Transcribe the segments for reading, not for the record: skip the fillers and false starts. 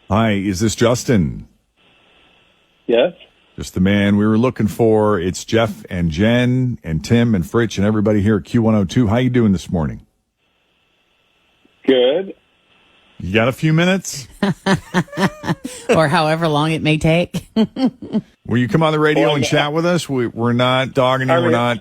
Hi, is this Justin? Yes. Just the man we were looking for. It's Jeff and Jen and Tim and Fritch and everybody here at Q102. How you doing this morning? Good. You got a few minutes? Or however long it may take. Will you come on the radio and chat with us? We're not dogging you. We're not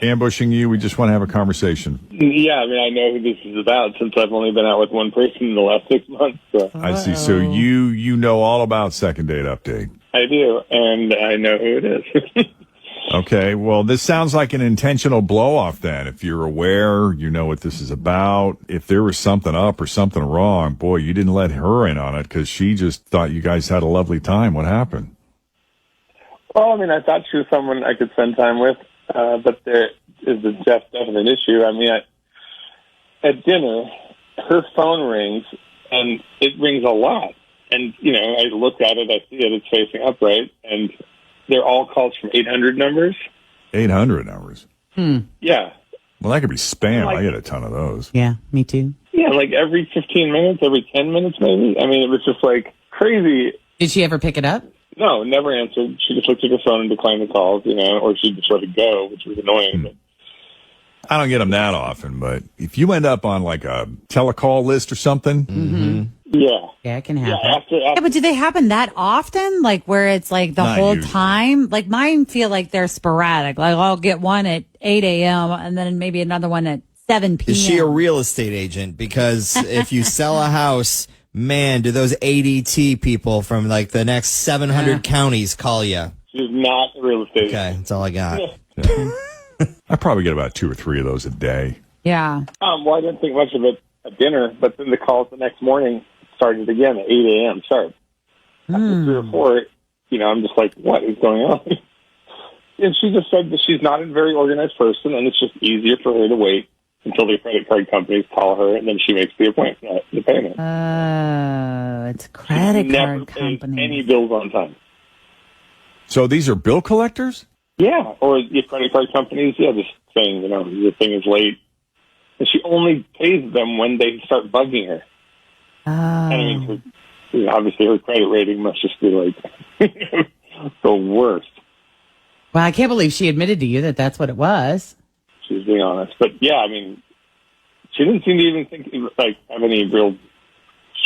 ambushing you. We just want to have a conversation. Yeah, I mean, I know who this is about since I've only been out with one person in the last 6 months. So. I see. So you know all about Second Date Update. I do, and I know who it is. Okay, well, this sounds like an intentional blow-off then. If you're aware, you know what this is about. If there was something up or something wrong, boy, you didn't let her in on it because she just thought you guys had a lovely time. What happened? Well, I mean, I thought she was someone I could spend time with, but there is a definite issue. I mean, at dinner, her phone rings, and it rings a lot. And, you know, I look at it, I see it, it's facing upright, and they're all calls from 800 numbers. 800 numbers? Yeah. Well, that could be spam. I get a ton of those. Yeah, me too. Yeah, like every 15 minutes, every 10 minutes maybe. I mean, it was just like crazy. Did she ever pick it up? No, never answered. She just looked at her phone and declined the calls, you know, or she just let it go, which was annoying. But I don't get them that often, but if you end up on like a telecall list or something, yeah. Yeah, it can happen. Yeah, but do they happen that often? Like where it's like the Not whole usually. time? Like mine feel like they're sporadic. Like I'll get one at 8 a.m. and then maybe another one at 7 p.m. Is she a real estate agent? Because if you sell a house, man, do those ADT people from like the next 700 counties call you? She's not a real estate. Okay, that's all I got. I probably get about 2 or 3 of those a day. Yeah. Well, I didn't think much of it at dinner, but then the calls the next morning started again at 8 a.m. sharp. After 3 or 4, you know, I'm just like, what is going on? And she just said that she's not a very organized person, and it's just easier for her to wait until the credit card companies call her, and then she makes the appointment, the payment. Oh, it's credit Never card pays company. any bills on time. So these are bill collectors? Yeah, or your credit card companies, just saying, you know, your thing is late. And she only pays them when they start bugging her. And I mean, obviously her credit rating must just be like the worst. Well, I can't believe she admitted to you that that's what it was. She's being honest. But yeah, I mean, she didn't seem to even think, like, have any real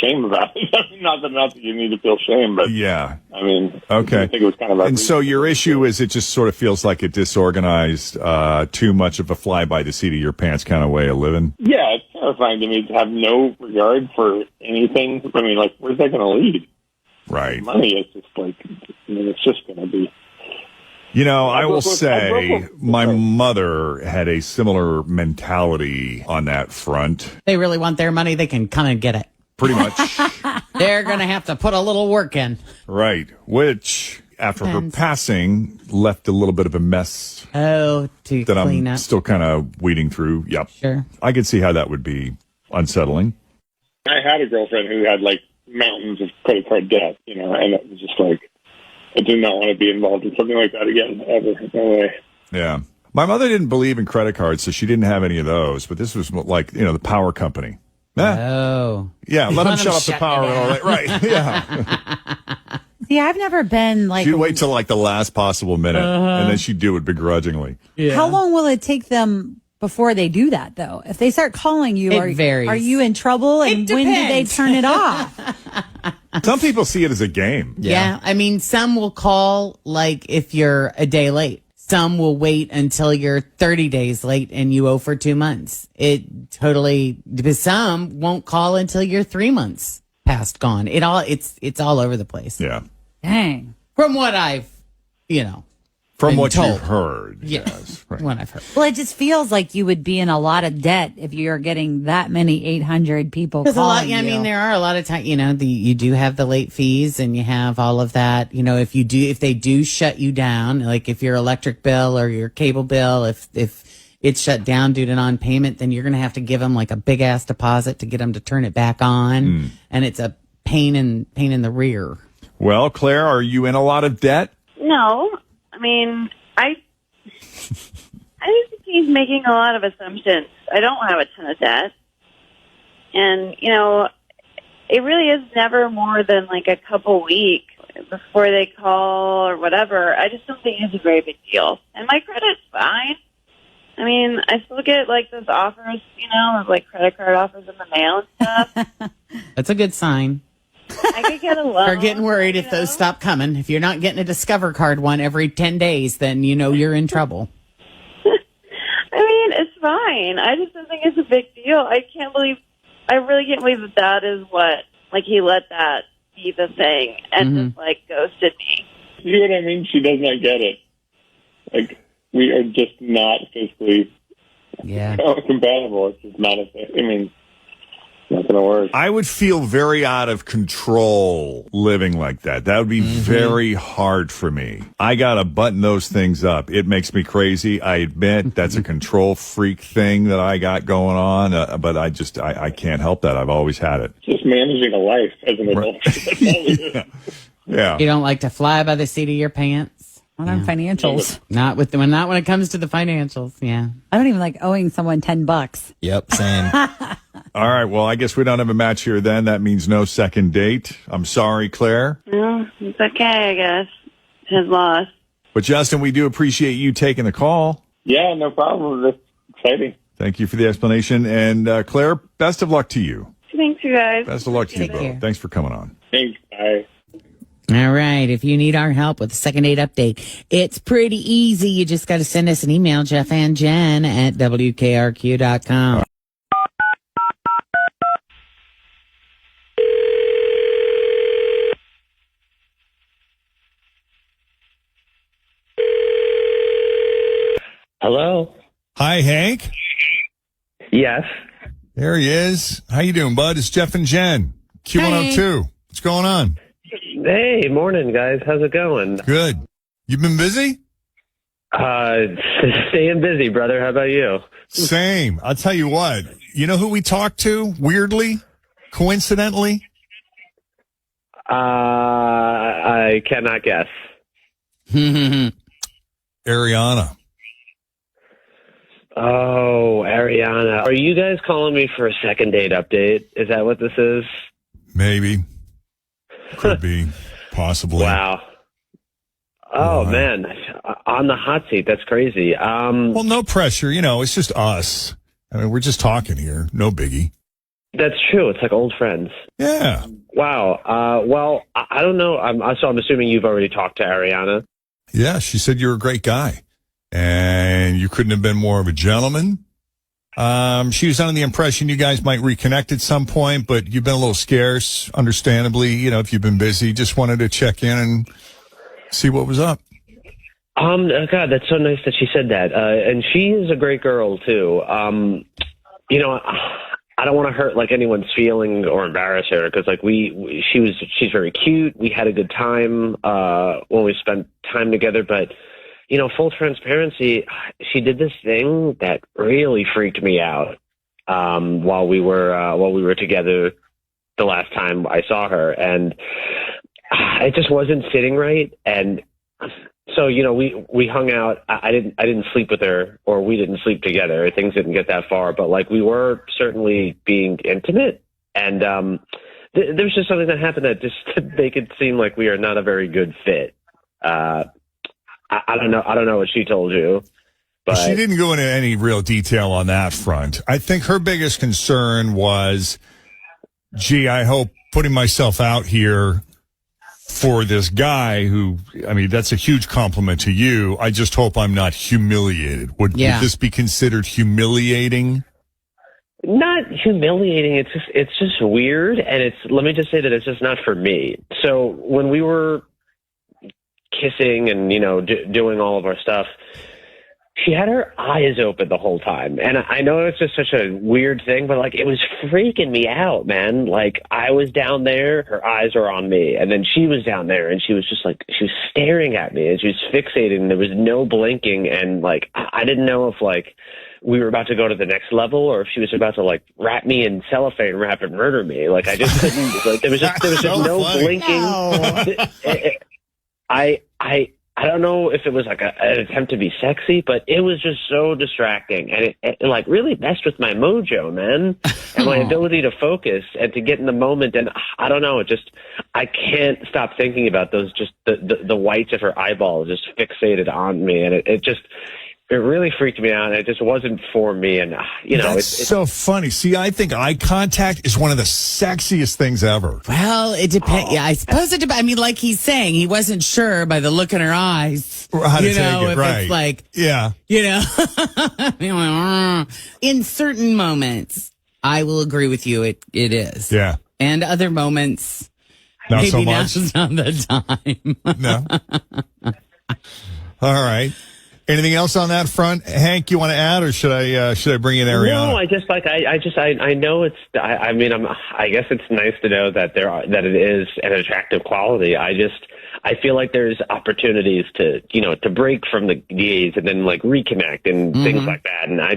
shame about it. I mean, not that you need to feel shame, but Yeah. I mean, Okay. I think it was kind of And so your issue is it just sort of feels like it disorganized, too much of a fly by the seat of your pants kind of way of living? Yeah, it's terrifying to me to have no regard for anything. I mean, like, where's that going to lead? Right. Money is just like, I mean, it's just going to be. You know, I will broke say with- my mother had a similar mentality on that front. They really want their money, they can come and get it. Pretty much. They're going to have to put a little work in. Right. Which, after her Depends. passing, left a little bit of a mess Oh, to that clean I'm up. still kind of weeding through. Yep. Sure. I could see how that would be unsettling. I had a girlfriend who had, like, mountains of credit card debt, you know, and it was just like, I do not want to be involved in something like that again, ever. No way. Yeah. My mother didn't believe in credit cards, so she didn't have any of those. But this was like, you know, the power company. Oh. Yeah, let them Let 'em shut off the shut power it and all that. Right. Yeah. See, I've never been like. She'd wait till like the last possible minute, and then she'd do it begrudgingly. Yeah. How long will it take them before they do that, though? If they start calling you, It varies. are you in trouble? And It when do they depends. turn it off? Some people see it as a game. Yeah. I mean, some will call like if you're a day late. Some will wait until you're 30 days late and you owe for 2 months. It totally, because some won't call until you're 3 months past gone. It's all over the place. Yeah. Dang. From what I've, you know, From been what told. you've heard. Yeah. Yes. Right. What I've heard. Well, it just feels like you would be in a lot of debt if you're getting that many 800 people There's a calling lot. Yeah, I you. mean, there are a lot of times. You know, you do have the late fees, and you have all of that. You know, if they do shut you down, like if your electric bill or your cable bill, if it's shut down due to non-payment, then you're going to have to give them like a big ass deposit to get them to turn it back on, and it's a pain in the rear. Well, Claire, are you in a lot of debt? No, I mean, I think he's making a lot of assumptions. I don't have a ton of debt. And, you know, it really is never more than like a couple weeks before they call or whatever. I just don't think it's a very big deal. And my credit's fine. I mean, I still get like those offers, of like credit card offers in the mail and stuff. That's a good sign. I could get a loan. Start getting worried if those stop coming. If you're not getting a Discover card one every 10 days, then you're in trouble. I mean, it's fine. I just don't think it's a big deal. I really can't believe that is what, like, he let that be the thing and just, like, ghosted me. You know what I mean? She does not get it. Like, we are just not physically compatible. It's just not a thing. I mean, it's not going to work. I would feel very out of control living like that. That would be very hard for me. I got to button those things up. It makes me crazy. I admit that's a control freak thing that I got going on, but I can't help that. I've always had it. Just managing a life as an adult. That's all it is. Yeah. You don't like to fly by the seat of your pants? Not on financials. Not when it comes to the financials. Yeah. I don't even like owing someone $10. Yep, same. All right. Well, I guess we don't have a match here then. That means no second date. I'm sorry, Claire. No, it's okay, I guess. His loss. But Justin, we do appreciate you taking the call. Yeah, no problem. That's exciting. Thank you for the explanation. And Claire, best of luck to you. Thanks, you guys. Best of luck to you Take both. care. Thanks for coming on. Thanks. Bye. All right. If you need our help with the second date update, it's pretty easy. You just got to send us an email, Jeff and Jen at WKRQ.com. Hello? Hi, Hank. Yes. There he is. How you doing, bud? It's Jeff and Jen. Q102. What's going on? Hey, morning, guys. How's it going? Good. You been busy? Staying busy, brother. How about you? Same. I'll tell you what. You know who we talked to, weirdly, coincidentally? I cannot guess. Ariana. Oh, Ariana. Are you guys calling me for a second date update? Is that what this is? Maybe. Could be. Possibly. Wow. Oh, Wow. man. On the hot seat. That's crazy. Well, no pressure. It's just us. I mean, we're just talking here. No biggie. That's true. It's like old friends. Yeah. Wow. Well, I don't know. So I'm assuming you've already talked to Ariana. Yeah, she said you're a great guy. And you couldn't have been more of a gentleman. She was under the impression you guys might reconnect at some point, but you've been a little scarce, understandably. If you've been busy, just wanted to check in and see what was up. God, that's so nice that she said that. And she is a great girl too. I don't want to hurt like anyone's feeling or embarrass her because like she's very cute. We had a good time when we spent time together, but full transparency, she did this thing that really freaked me out while we were together the last time I saw her, and it just wasn't sitting right. And so we hung out. I didn't sleep with her, or we didn't sleep together. Things didn't get that far, but like we were certainly being intimate, and there was just something that happened that just to make it seem like we are not a very good fit. I don't know what she told you, but she didn't go into any real detail on that front. I think her biggest concern was, gee, I hope putting myself out here for this guy who, I mean, that's a huge compliment to you. I just hope I'm not humiliated. Would this be considered humiliating? Not humiliating. It's just weird. And let me just say that it's just not for me. So when we were kissing and, doing all of our stuff, she had her eyes open the whole time. And I know it's just such a weird thing, but like it was freaking me out, man. Like I was down there, her eyes were on me. And then she was down there and she was just like, she was staring at me and she was fixated and there was no blinking. And like, I didn't know if like we were about to go to the next level or if she was about to like wrap me in cellophane wrap and murder me. Like I just couldn't, like there was just no funny. blinking. No. I don't know if it was like an attempt to be sexy, but it was just so distracting, and it like really messed with my mojo, man, and my ability to focus and to get in the moment. And I don't know, I can't stop thinking about those, just the whites of her eyeballs just fixated on me, and it really freaked me out. It just wasn't for me. And, That's so funny. See, I think eye contact is one of the sexiest things ever. Well, it depends. Yeah, I suppose it depends. I mean, like he's saying, he wasn't sure by the look in her eyes. How to take it, if right. It's like, yeah. In certain moments, I will agree with you. It is. Yeah. And other moments, Not maybe so much. now's not the time. No. All right. Anything else on that front, Hank? You want to add, or should I bring in Ariana? No, I know it's. I guess it's nice to know that it is an attractive quality. I feel like there's opportunities to break from the gaze and then like reconnect and things like that. And I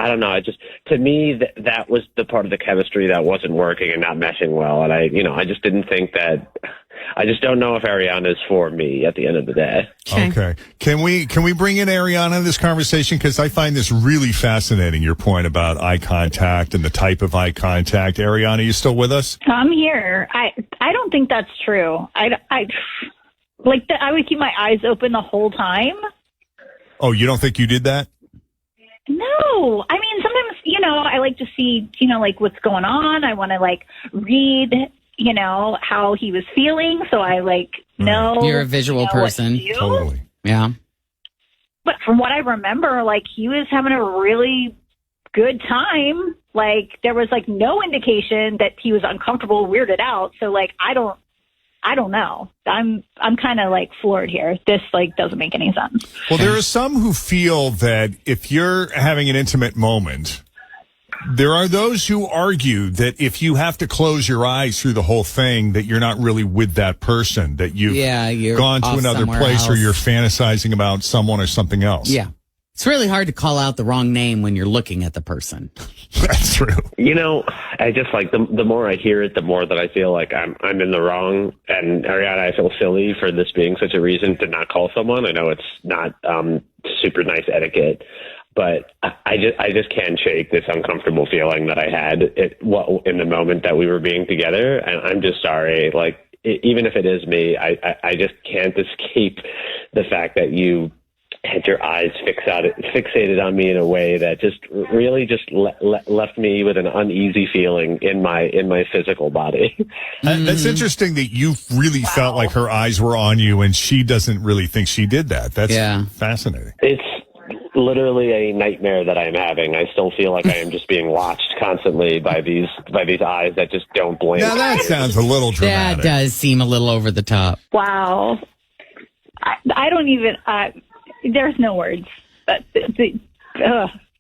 don't know. To me that was the part of the chemistry that wasn't working and not meshing well. And I just didn't think that. I just don't know if Ariana is for me at the end of the day. Okay. Can we bring in Ariana in this conversation? Because I find this really fascinating, your point about eye contact and the type of eye contact. Ariana, you still with us? I'm here. I don't think that's true. I would keep my eyes open the whole time. Oh, you don't think you did that? No. I mean, sometimes, I like to see, like what's going on. I want to like read, how he was feeling. So I know. You're a visual person. Totally. Yeah. But from what I remember, like he was having a really good time. Like there was like no indication that he was uncomfortable, weirded out. So like, I don't know. I'm kind of like floored here. This like doesn't make any sense. Well, there are some who feel that if you're having an intimate moment, there are those who argue that if you have to close your eyes through the whole thing, that you're not really with that person, that you're gone to off another somewhere place, or else. you're fantasizing about someone or something else. Yeah. It's really hard to call out the wrong name when you're looking at the person. That's true. I just like the more I hear it, the more that I feel like I'm in the wrong. And Ariana, I feel silly for this being such a reason to not call someone. I know it's not super nice etiquette, but I just can't shake this uncomfortable feeling that I had in the moment that we were being together. And I'm just sorry. Like, even if it is me, I just can't escape the fact that you had your eyes fixated on me in a way that just really just left me with an uneasy feeling in my physical body. That's interesting that you really felt like her eyes were on you, and she doesn't really think she did that. That's fascinating. It's literally a nightmare that I'm having. I still feel like I am just being watched constantly by these eyes that just don't blink. Now that sounds a little dramatic. That does seem a little over the top. Wow. I don't even, there's no words.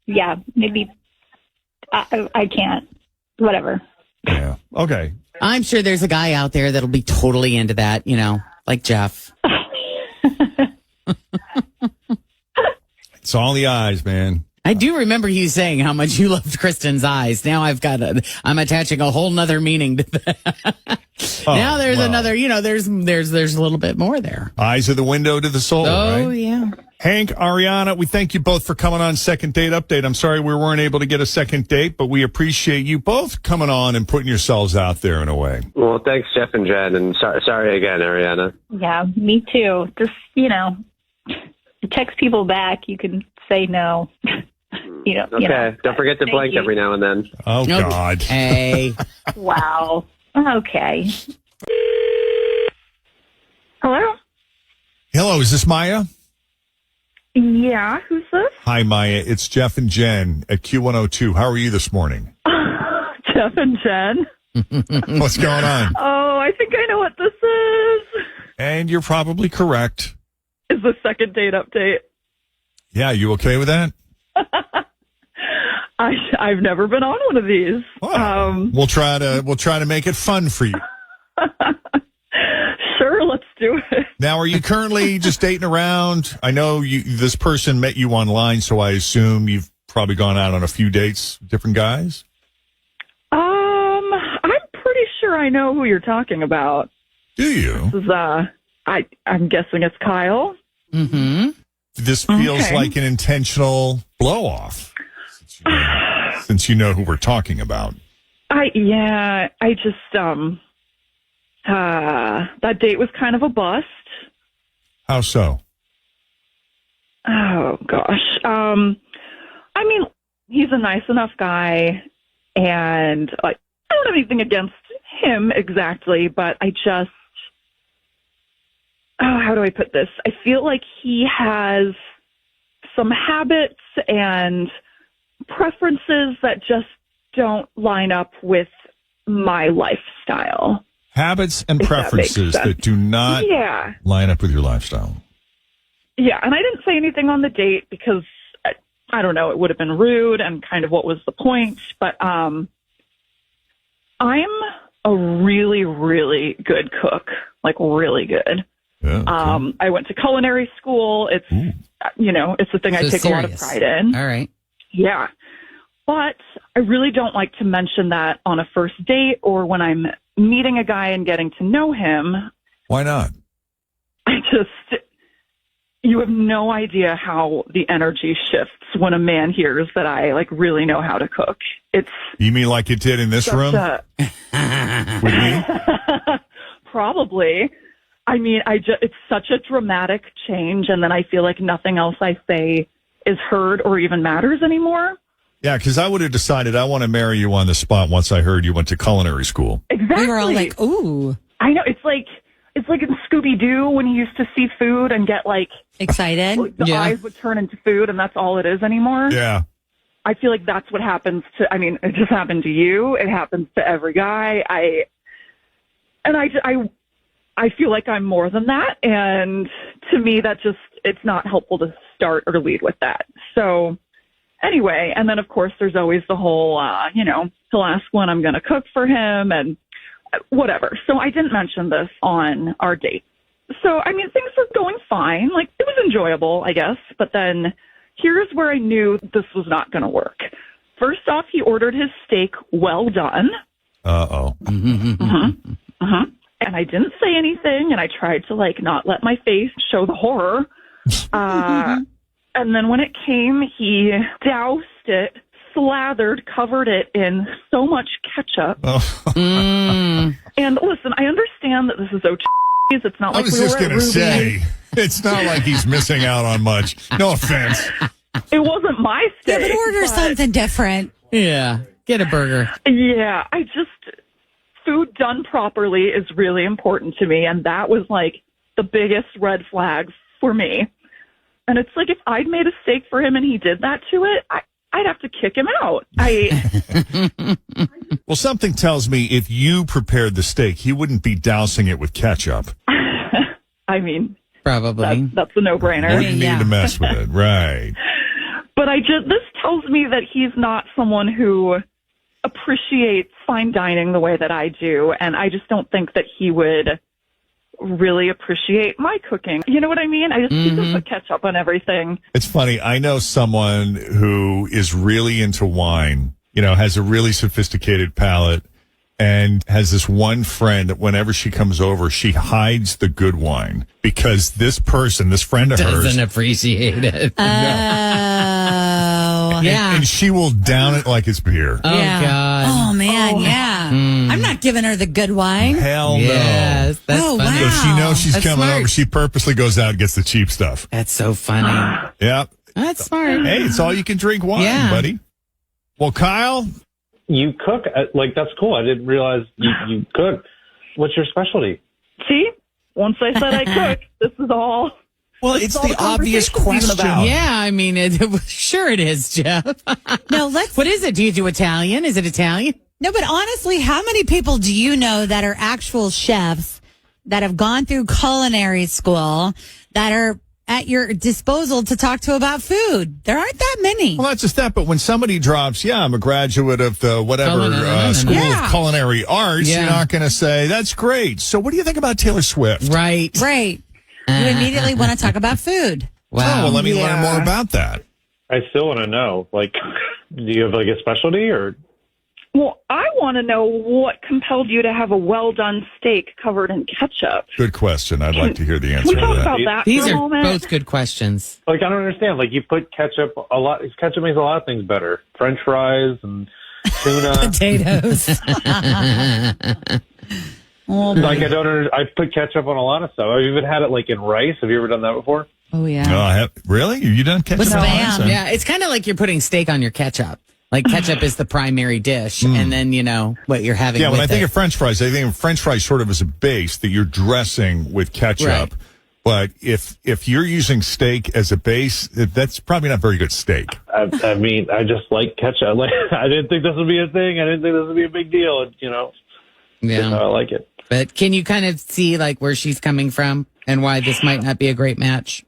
Yeah, maybe I can't. Whatever. Yeah. Okay. I'm sure there's a guy out there that'll be totally into that, like Jeff. It's all the eyes, man. I do remember you saying how much you loved Kristen's eyes. Now I'm attaching a whole nother meaning to that. Now there's another, there's a little bit more there. Eyes are the window to the soul, Oh, right? yeah. Hank, Ariana, we thank you both for coming on Second Date Update. I'm sorry we weren't able to get a second date, but we appreciate you both coming on and putting yourselves out there in a way. Well, thanks, Jeff and Jen, and sorry again, Ariana. Yeah, me too. Just, text people back. You can say no. Okay, don't forget to blink every now and then. Oh, God. Hey. Wow. Okay. Hello? Hello, is this Maya? Yeah, who's this? Hi, Maya. It's Jeff and Jen at Q102. How are you this morning? Jeff and Jen. What's going on? Oh, I think I know what this is. And you're probably correct. Is the Second Date Update. Yeah, you okay with that? I've never been on one of these. Well, we'll try to make it fun for you. Sure, let's do it. Now, are you currently just dating around? I know this person met you online, so I assume you've probably gone out on a few dates, different guys? I'm pretty sure I know who you're talking about. Do you? This is, I'm guessing it's Kyle. Mm-hmm. This feels Okay. like an intentional blow off. Since you know who we're talking about. I just that date was kind of a bust. How so? Oh gosh. I mean, he's a nice enough guy, and like I don't have anything against him exactly, but I just how do I put this? I feel like he has some habits and preferences that just don't line up with my lifestyle. Habits and If that makes preferences sense. that do not Yeah. line up with your lifestyle. Yeah, and I didn't say anything on the date because I don't know, it would have been rude and kind of what was the point, but I'm a really, really good cook, like really good. Yeah, okay. I went to culinary school. It's, it's the thing I So take a lot of serious. pride in. All right. Yeah. But I really don't like to mention that on a first date or when I'm meeting a guy and getting to know him. Why not? You have no idea how the energy shifts when a man hears that I like really know how to cook. It's You mean like it did in this such room a- with me? Probably. I mean, it's such a dramatic change, and then I feel like nothing else I say is heard or even matters anymore. Yeah, because I would have decided I want to marry you on the spot once I heard you went to culinary school. Exactly. We were all like, ooh, I know. It's like in Scooby-Doo when you used to see food and get like excited. the Yeah. eyes would turn into food, and that's all it is anymore. Yeah. I feel like that's what happens to. I mean, it just happened to you. It happens to every guy. I feel like I'm more than that, and to me, it's not helpful to start or lead with that. So, anyway, and then of course, there's always the whole, he'll ask when I'm going to cook for him and whatever. So I didn't mention this on our date. So, I mean, things were going fine. Like, it was enjoyable, I guess. But then here's where I knew this was not going to work. First off, he ordered his steak well done. Uh-oh. And I didn't say anything, and I tried to, like, not let my face show the horror. And then when it came, he doused it, slathered, covered it in so much ketchup. And listen, I understand that this is O'Cheese. It's not I like was we were just at going to Ruby's. say, it's not like he's missing out on much. No offense. It wasn't my Yeah, steak. but order something different. Yeah. Get a burger. Yeah, food done properly is really important to me, and that was like the biggest red flag for me. And it's like if I'd made a steak for him and he did that to it, I'd have to kick him out. Well, something tells me if you prepared the steak, he wouldn't be dousing it with ketchup. I mean, Probably. that's a no-brainer. Wouldn't need to mess with it. Right. But this tells me that he's not someone who appreciates fine dining the way that I do, and I just don't think that he would really appreciate my cooking. You know what I mean? He just put ketchup on everything. It's funny. I know someone who is really into wine, has a really sophisticated palate, and has this one friend that whenever she comes over, she hides the good wine because this friend of hers, Doesn't appreciate it. Oh. Yeah. and she will down it like it's beer. Oh, Yeah. God. Oh, man, yeah. I'm not giving her the good wine. Hell Yes. That's Oh, funny. no. So she knows she's That's coming smart. over. She purposely goes out and gets the cheap stuff. That's so funny. Yeah. That's smart. Hey, it's all you can drink wine, Yeah. buddy. Well, Kyle, You cook? Like, that's cool. I didn't realize you cook. What's your specialty? See? Once I said I cook, this is all. well, It's it's all the the obvious conversation's even question. about. Yeah, I mean, sure it is, Jeff. No, let's. What is it? Do you do Italian? Is it Italian? No, but honestly, how many people do you know that are actual chefs that have gone through culinary school that are at your disposal to talk to about food? There aren't that many. Well, not just that, but when somebody drops, I'm a graduate of the whatever School Yeah. of Culinary Arts, Yeah. you're not going to say, that's great. So what do you think about Taylor Swift? Right. Right. You immediately want to talk about food. Wow. Oh, well, let me learn more about that. I still want to know. Like, do you have like a specialty or? Well, I want to know what compelled you to have a well-done steak covered in ketchup. Good question. I'd like to hear the answer Can we to talk that. about that These for a are moment? both good questions. Like, I don't understand. Like, you put ketchup a lot. Ketchup makes a lot of things better. French fries and tuna. Potatoes. Like, I put ketchup on a lot of stuff. I've even had it, like, in rice. Have you ever done that before? Oh, yeah. No, really? You done ketchup? With on Spam. rice? Yeah, it's kind of like you're putting steak on your ketchup. Like ketchup is the primary dish, and then what you're having. Yeah, with when I think it. of French fries, I think of French fries sort of as a base that you're dressing with ketchup. Right. But if you're using steak as a base, that's probably not very good steak. I mean, I just like ketchup. Like, I didn't think this would be a thing. I didn't think this would be a big deal. Yeah. I like it. But can you kind of see like where she's coming from and why this might not be a great match?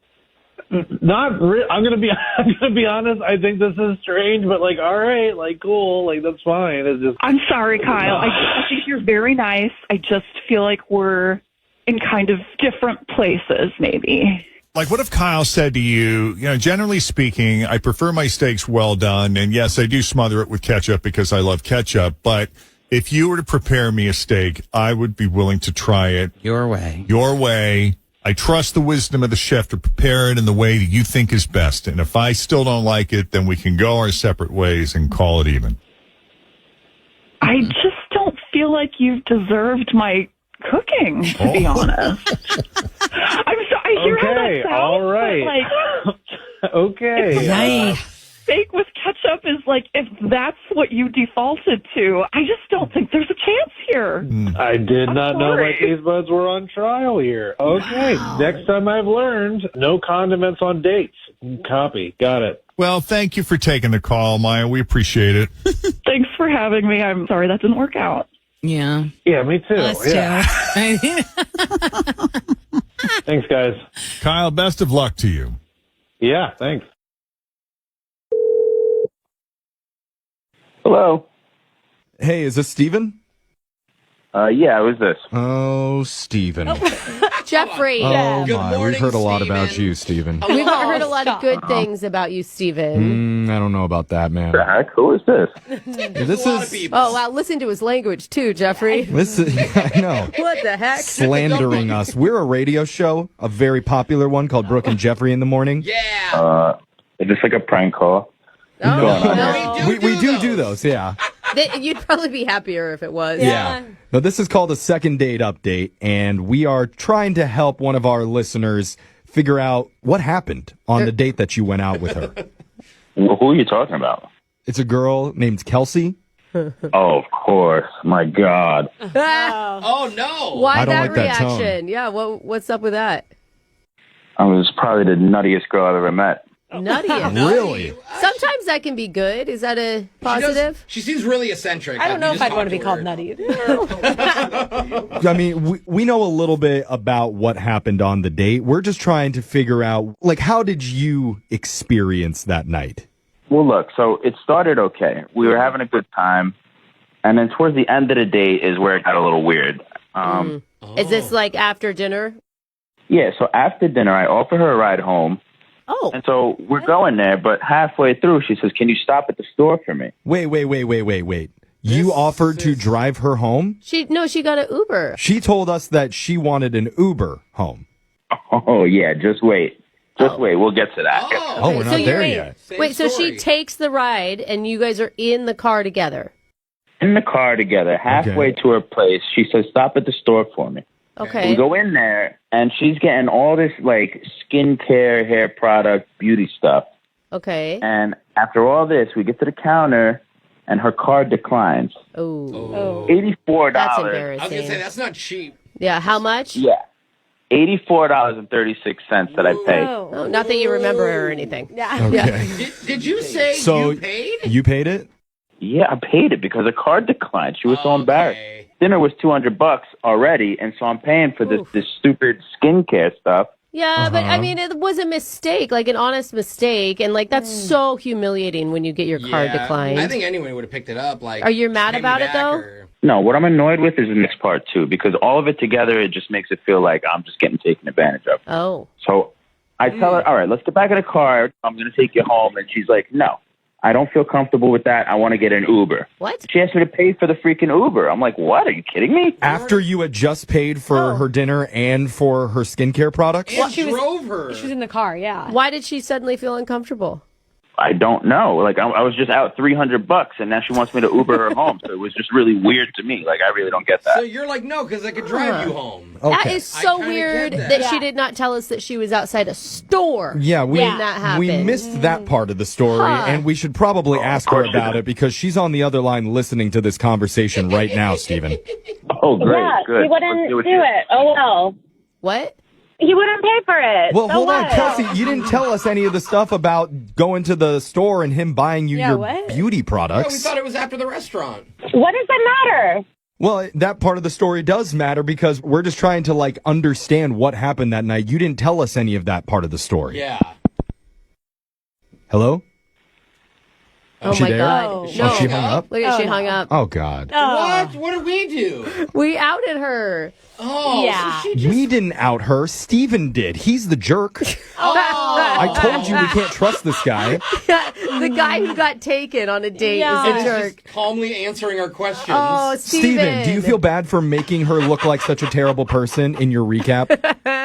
Not really. I'm gonna be honest. I think this is strange, but like, all right, like, cool, like, that's fine. It's just. I'm sorry, Kyle. I think you're very nice. I just feel like we're in kind of different places, maybe. Like, what if Kyle said to you, generally speaking, I prefer my steaks well done, and yes, I do smother it with ketchup because I love ketchup, but if you were to prepare me a steak, I would be willing to try it Your way. your way. I trust the wisdom of the chef to prepare it in the way that you think is best. And if I still don't like it, then we can go our separate ways and call it even. I just don't feel like you've deserved my cooking, to be honest. I'm sorry. I hear how that Okay, sounds, all right. but, like, Okay. Yay. steak with ketchup is like, if that's what you defaulted to, I just don't think there's a chance here. I did not know my sorry. taste buds were on trial here. Okay, next time I've learned, no condiments on dates. Copy. Got it. Well, thank you for taking the call, Maya. We appreciate it. Thanks for having me. I'm sorry that didn't work out. Yeah. Yeah, me too. Us Yeah. too. Thanks, guys. Kyle, best of luck to you. Yeah, thanks. Hello. Hey, is this Steven? Yeah, who's this? Oh, Steven. Jeffrey. Oh, my. We've heard a lot about you, Steven. We've heard a lot of good things about you, Steven. I don't know about that, man. The heck? Who is this? This is... Oh, wow. Listen to his language, too, Jeffrey. Listen, I know. What the heck? Slandering us. We're a radio show, a very popular one called Brooke and Jeffrey in the morning. Is this like a prank call? No. We do those, yeah. You'd probably be happier if it was. Yeah. Now, this is called a second date update, and we are trying to help one of our listeners figure out what happened on the date that you went out with her. Well, who are you talking about? It's a girl named Kelsey. Oh, of course. My God. Oh, no. Why I don't that like that tone. reaction? Yeah, what's up with that? I was probably the nuttiest girl I've ever met. Nuttiest. Really? Sometimes that can be good. Is that a positive? She seems really eccentric. I don't know if I'd want to be called nutty. I mean, we know a little bit about what happened on the date. We're just trying to figure out, like, how did you experience that night? Well, look, so it started okay. We were having a good time. And then towards the end of the date is where it got a little weird. Is this like after dinner? Yeah, so after dinner, I offer her a ride home. Oh. And so we're going there, but halfway through, she says, "Can you stop at the store for me?" Wait. You offered to drive her home? She got an Uber. She told us that she wanted an Uber home. Oh, yeah, just wait. Just wait. We'll get to that. Oh, we're not there yet. Wait, so she takes the ride and you guys are in the car together? In the car together, halfway to her place, she says, "Stop at the store for me." Okay. We go in there, and she's getting all this, like, skincare, hair product, beauty stuff. Okay. And after all this, we get to the counter, and her card declines. Oh. $84. That's embarrassing. I was going to say, that's not cheap. Yeah, how much? Yeah. $84.36 that I paid. Oh, not that you remember or anything. Yeah. Okay. Did you say So you paid? you paid it? Yeah, I paid it because her card declined. She was so embarrassed. Dinner was $200 already, and so I'm paying for this stupid skincare stuff. Yeah, but I mean, it was a mistake, like an honest mistake, and like that's so humiliating when you get your card declined. I think anyone would have picked it up. Like, are you mad pay me about it back though? or- No, what I'm annoyed with is the next part, too, because all of it together, it just makes it feel like I'm just getting taken advantage of. Oh. So I tell her, all right, let's get back in the car. I'm going to take you home. And she's like, no, I don't feel comfortable with that. I want to get an Uber. What? She asked me to pay for the freaking Uber. I'm like, what? Are you kidding me? After you had just paid for her dinner and for her skincare products? And drove her. She was in the car, yeah. Why did she suddenly feel uncomfortable? I don't know. Like, I was just out $300, and now she wants me to Uber her home. So it was just really weird to me. Like, I really don't get that. So you're like, no, because I could drive you home. That is so I kinda weird get that she did not tell us that she was outside a store. Yeah, when that happened. we missed that part of the story, Huh. and we should probably ask her about it because she's on the other line listening to this conversation right now, Stephen. Oh, great. Yeah, Good. he wouldn't Let's do do it. it. Oh, well. What? He wouldn't pay for it. Well, So hold on, what? Kelsey, you didn't tell us any of the stuff about going to the store and him buying you your beauty Yeah, we products. thought it was after the restaurant. What does that matter? Well, that part of the story does matter because we're just trying to, like, understand what happened that night. You didn't tell us any of that part of the story. Yeah. Hello? Oh Is she my there? God. Oh, No. she hung up? Look at she hung up. Oh, God. What? What did we do? We outed her. Oh, Yeah. so she just... We didn't out her. Steven did. He's the jerk. I told you we can't trust this guy. The guy who got taken on a date Yeah. is And a is jerk. just calmly answering our questions. Oh, Steven, do you feel bad for making her look like such a terrible person in your recap?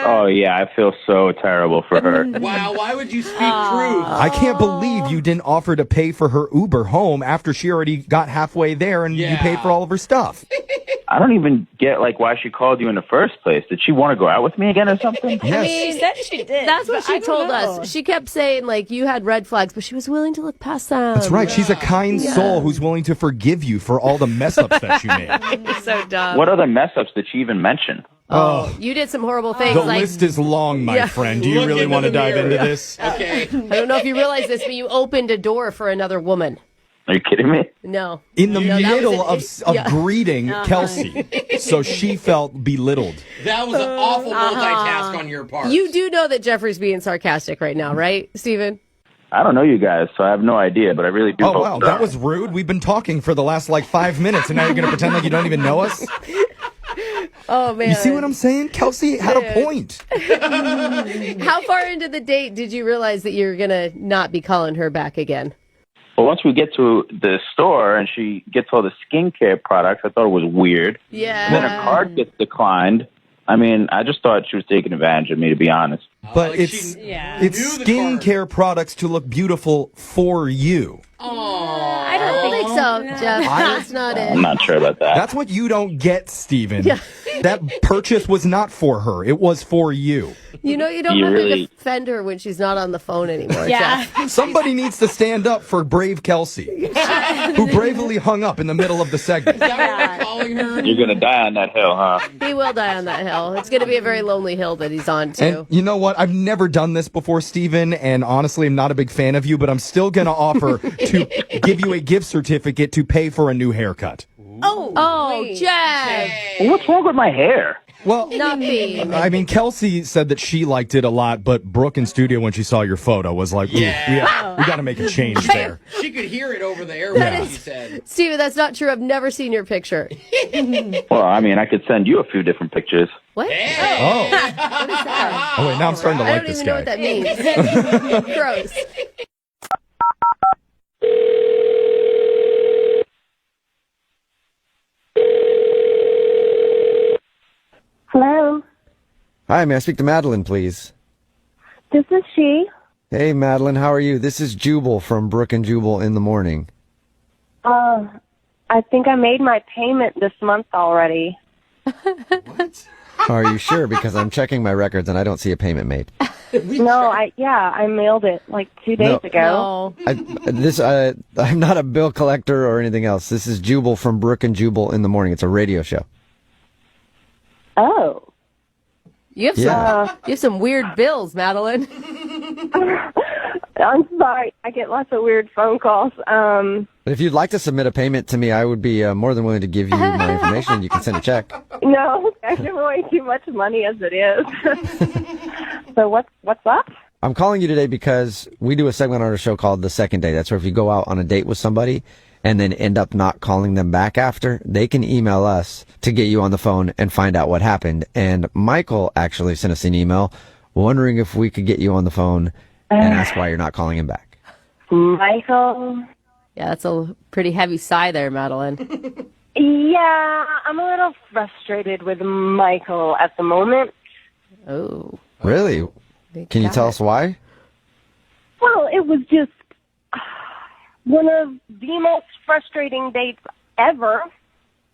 Oh, yeah. I feel so terrible for her. Wow, why would you speak truth? I can't believe you didn't offer to pay for her Uber home after she already got halfway there and you Yeah. paid for all of her stuff. I don't even get, like, why she called you in the first place. Did she want to go out with me again or something? Yes. She said she did. That's what but she I don't told know. us. She kept saying, like, you had red flags, but she was willing to look past them. That's right. She's a kind soul who's willing to forgive you for all the mess ups that you made. You're so dumb. What other mess ups did she even mention? Oh, You did some horrible things. the like, list is long, my Yeah. friend. Do you Look really into want to the dive mirror. into this? Okay. I don't know if you realize this, but you opened a door for another woman. Are you kidding me? No. In the No, that middle was of yeah. greeting Kelsey. So she felt belittled. That was an awful multitask on your part. You do know that Jeffrey's being sarcastic right now, right, Steven? I don't know you guys, so I have no idea, but I really do Oh, hope wow. so. That was rude. We've been talking for the last, 5 minutes, and now you're going to pretend like you don't even know us? Oh, man. You see what I'm saying? Kelsey had a point. How far into the date did you realize that you were going to not be calling her back again? Well, once we get to the store and she gets all the skincare products, I thought it was weird. Yeah. And then her card gets declined. I mean, I just thought she was taking advantage of me, to be honest. But like it's she it's knew the skincare products to look beautiful for you. I don't think so, Jeff. That's not I'm it. not sure about that. That's what you don't get, Steven. Yeah. That purchase was not for her. It was for you. You know, you don't You have really- to defend her when she's not on the phone anymore, Yeah. Jeff. Somebody needs to stand up for brave Kelsey, who bravely hung up in the middle of the segment. Is that what we're calling her? You're going to die on that hill, huh? He will die on that hill. It's going to be a very lonely hill that he's on, too. And you know what? I've never done this before, Steven, and honestly, I'm not a big fan of you, but I'm still going to offer to give you a gift certificate to pay for a new haircut. Oh, Jeff. Well, what's wrong with my hair? Well, Nothing. I mean, Kelsey said that she liked it a lot, but Brooke in studio, when she saw your photo, was like, "Ooh, we got to make a change there." She could hear it over the airwaves, she said. Steven, that's not true. I've never seen your picture. Well, I mean, I could send you a few different pictures. What? Oh. What is that? Oh, wait, now I'm starting to I like don't this even know guy. what that means. Gross. Hello, Hi, may I speak to Madeline, please? this is she. Hey, Madeline, how are you? This is Jubal from Brooke and Jubal in the morning. I think I made my payment this month already. Are you sure? Because I'm checking my records and I don't see a payment made. No, I mailed it like 2 days ago. No. I'm not a bill collector or anything else. This is Jubal from Brooke and Jubal in the morning. It's a radio show. Oh. You have Yeah. some weird bills, Madeline. I'm sorry. I get lots of weird phone calls. But if you'd like to submit a payment to me, I would be more than willing to give you my information. You can send a check. No, I give away too much money as it is. So what's up? I'm calling you today because we do a segment on our show called The Second Date. That's where if you go out on a date with somebody and then end up not calling them back after, they can email us to get you on the phone and find out what happened. And Michael actually sent us an email wondering if we could get you on the phone and ask why you're not calling him back. Michael? Yeah, that's a pretty heavy sigh there, Madeline. Yeah, I'm a little frustrated with Michael at the moment. Oh. Really? Can you tell us why? Well, it was just one of the most frustrating dates ever.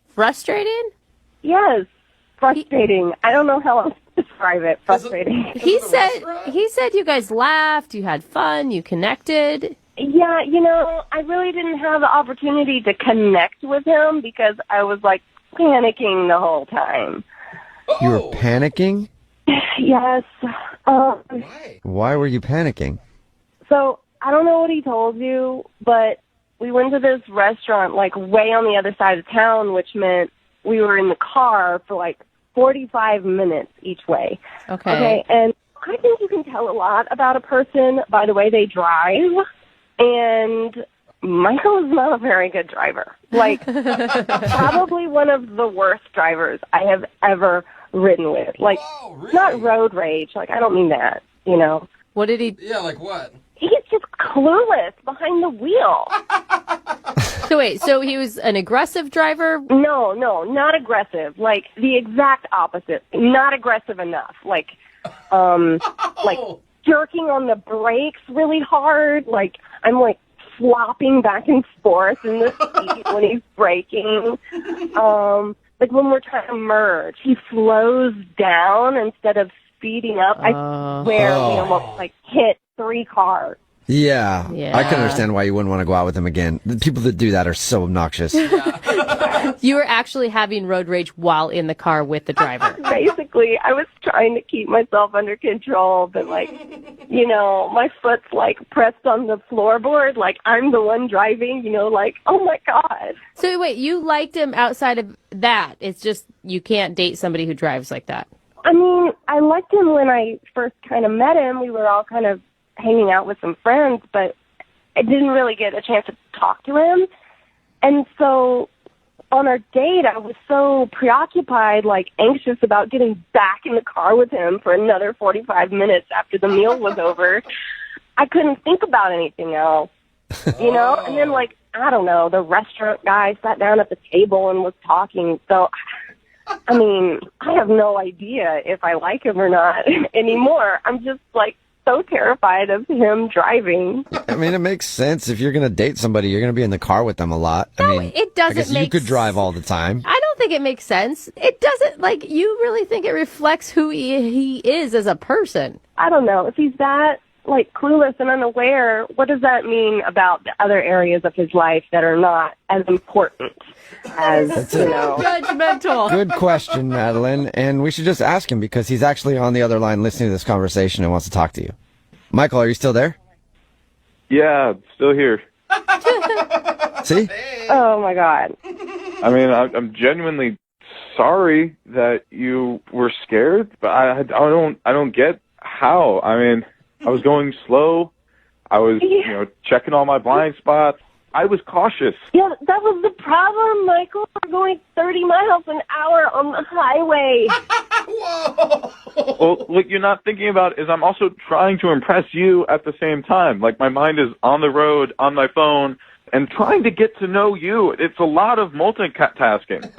Frustrating? Yes, frustrating. I don't know how else to describe it. Frustrating. He said you guys laughed, you had fun, you connected. Yeah, you know, I really didn't have the opportunity to connect with him because I was, like, panicking the whole time. You were panicking? Yes. Why were you panicking? So, I don't know what he told you, but we went to this restaurant, like, way on the other side of town, which meant we were in the car for, like, 45 minutes each way. Okay. And I think you can tell a lot about a person by the way they drive. And Michael is not a very good driver. Like, probably one of the worst drivers I have ever ridden with. Like, really? Not road rage. Like, I don't mean that, you know. What did he... Yeah, like what? He's just clueless behind the wheel. So wait, so he was an aggressive driver? No, not aggressive. Like, the exact opposite. Not aggressive enough. Like, like jerking on the brakes really hard. Like, I'm like flopping back and forth in the seat when he's braking. Like when we're trying to merge, he slows down instead of speeding up. I swear we almost like hit 3 cars. Yeah, I can understand why you wouldn't want to go out with him again. The people that do that are so obnoxious. You were actually having road rage while in the car with the driver. Basically, I was trying to keep myself under control, but like, you know, my foot's like pressed on the floorboard, like I'm the one driving, you know, like, oh my God. So wait, you liked him outside of that. It's just you can't date somebody who drives like that. I mean, I liked him when I first kind of met him. We were all kind of hanging out with some friends, but I didn't really get a chance to talk to him. And so on our date, I was so preoccupied, like anxious about getting back in the car with him for another 45 minutes after the meal was over. I couldn't think about anything else, you know? And then, like, I don't know, the restaurant guy sat down at the table and was talking. So, I mean, I have no idea if I like him or not anymore. I'm just, like, so terrified of him driving. I mean, it makes sense. If you're going to date somebody, you're going to be in the car with them a lot. No, I mean, it doesn't I guess make you could drive all the time. I don't think it makes sense. It doesn't, like, you really think it reflects who he is as a person. I don't know. If he's that, like, clueless and unaware, what does that mean about the other areas of his life that are not as important as, you know? Judgmental. Good question, Madeline. And we should just ask him because he's actually on the other line listening to this conversation and wants to talk to you. Michael, are you still there? Yeah, still here. See? Oh, my God. I mean, I'm genuinely sorry that you were scared, but I don't get how. I mean, I was going slow. I was, you know, checking all my blind spots. I was cautious. Yeah, that was the problem, Michael. We're going 30 miles an hour on the highway. Well, what you're not thinking about is I'm also trying to impress you at the same time. Like, my mind is on the road, on my phone, and trying to get to know you. It's a lot of multitasking.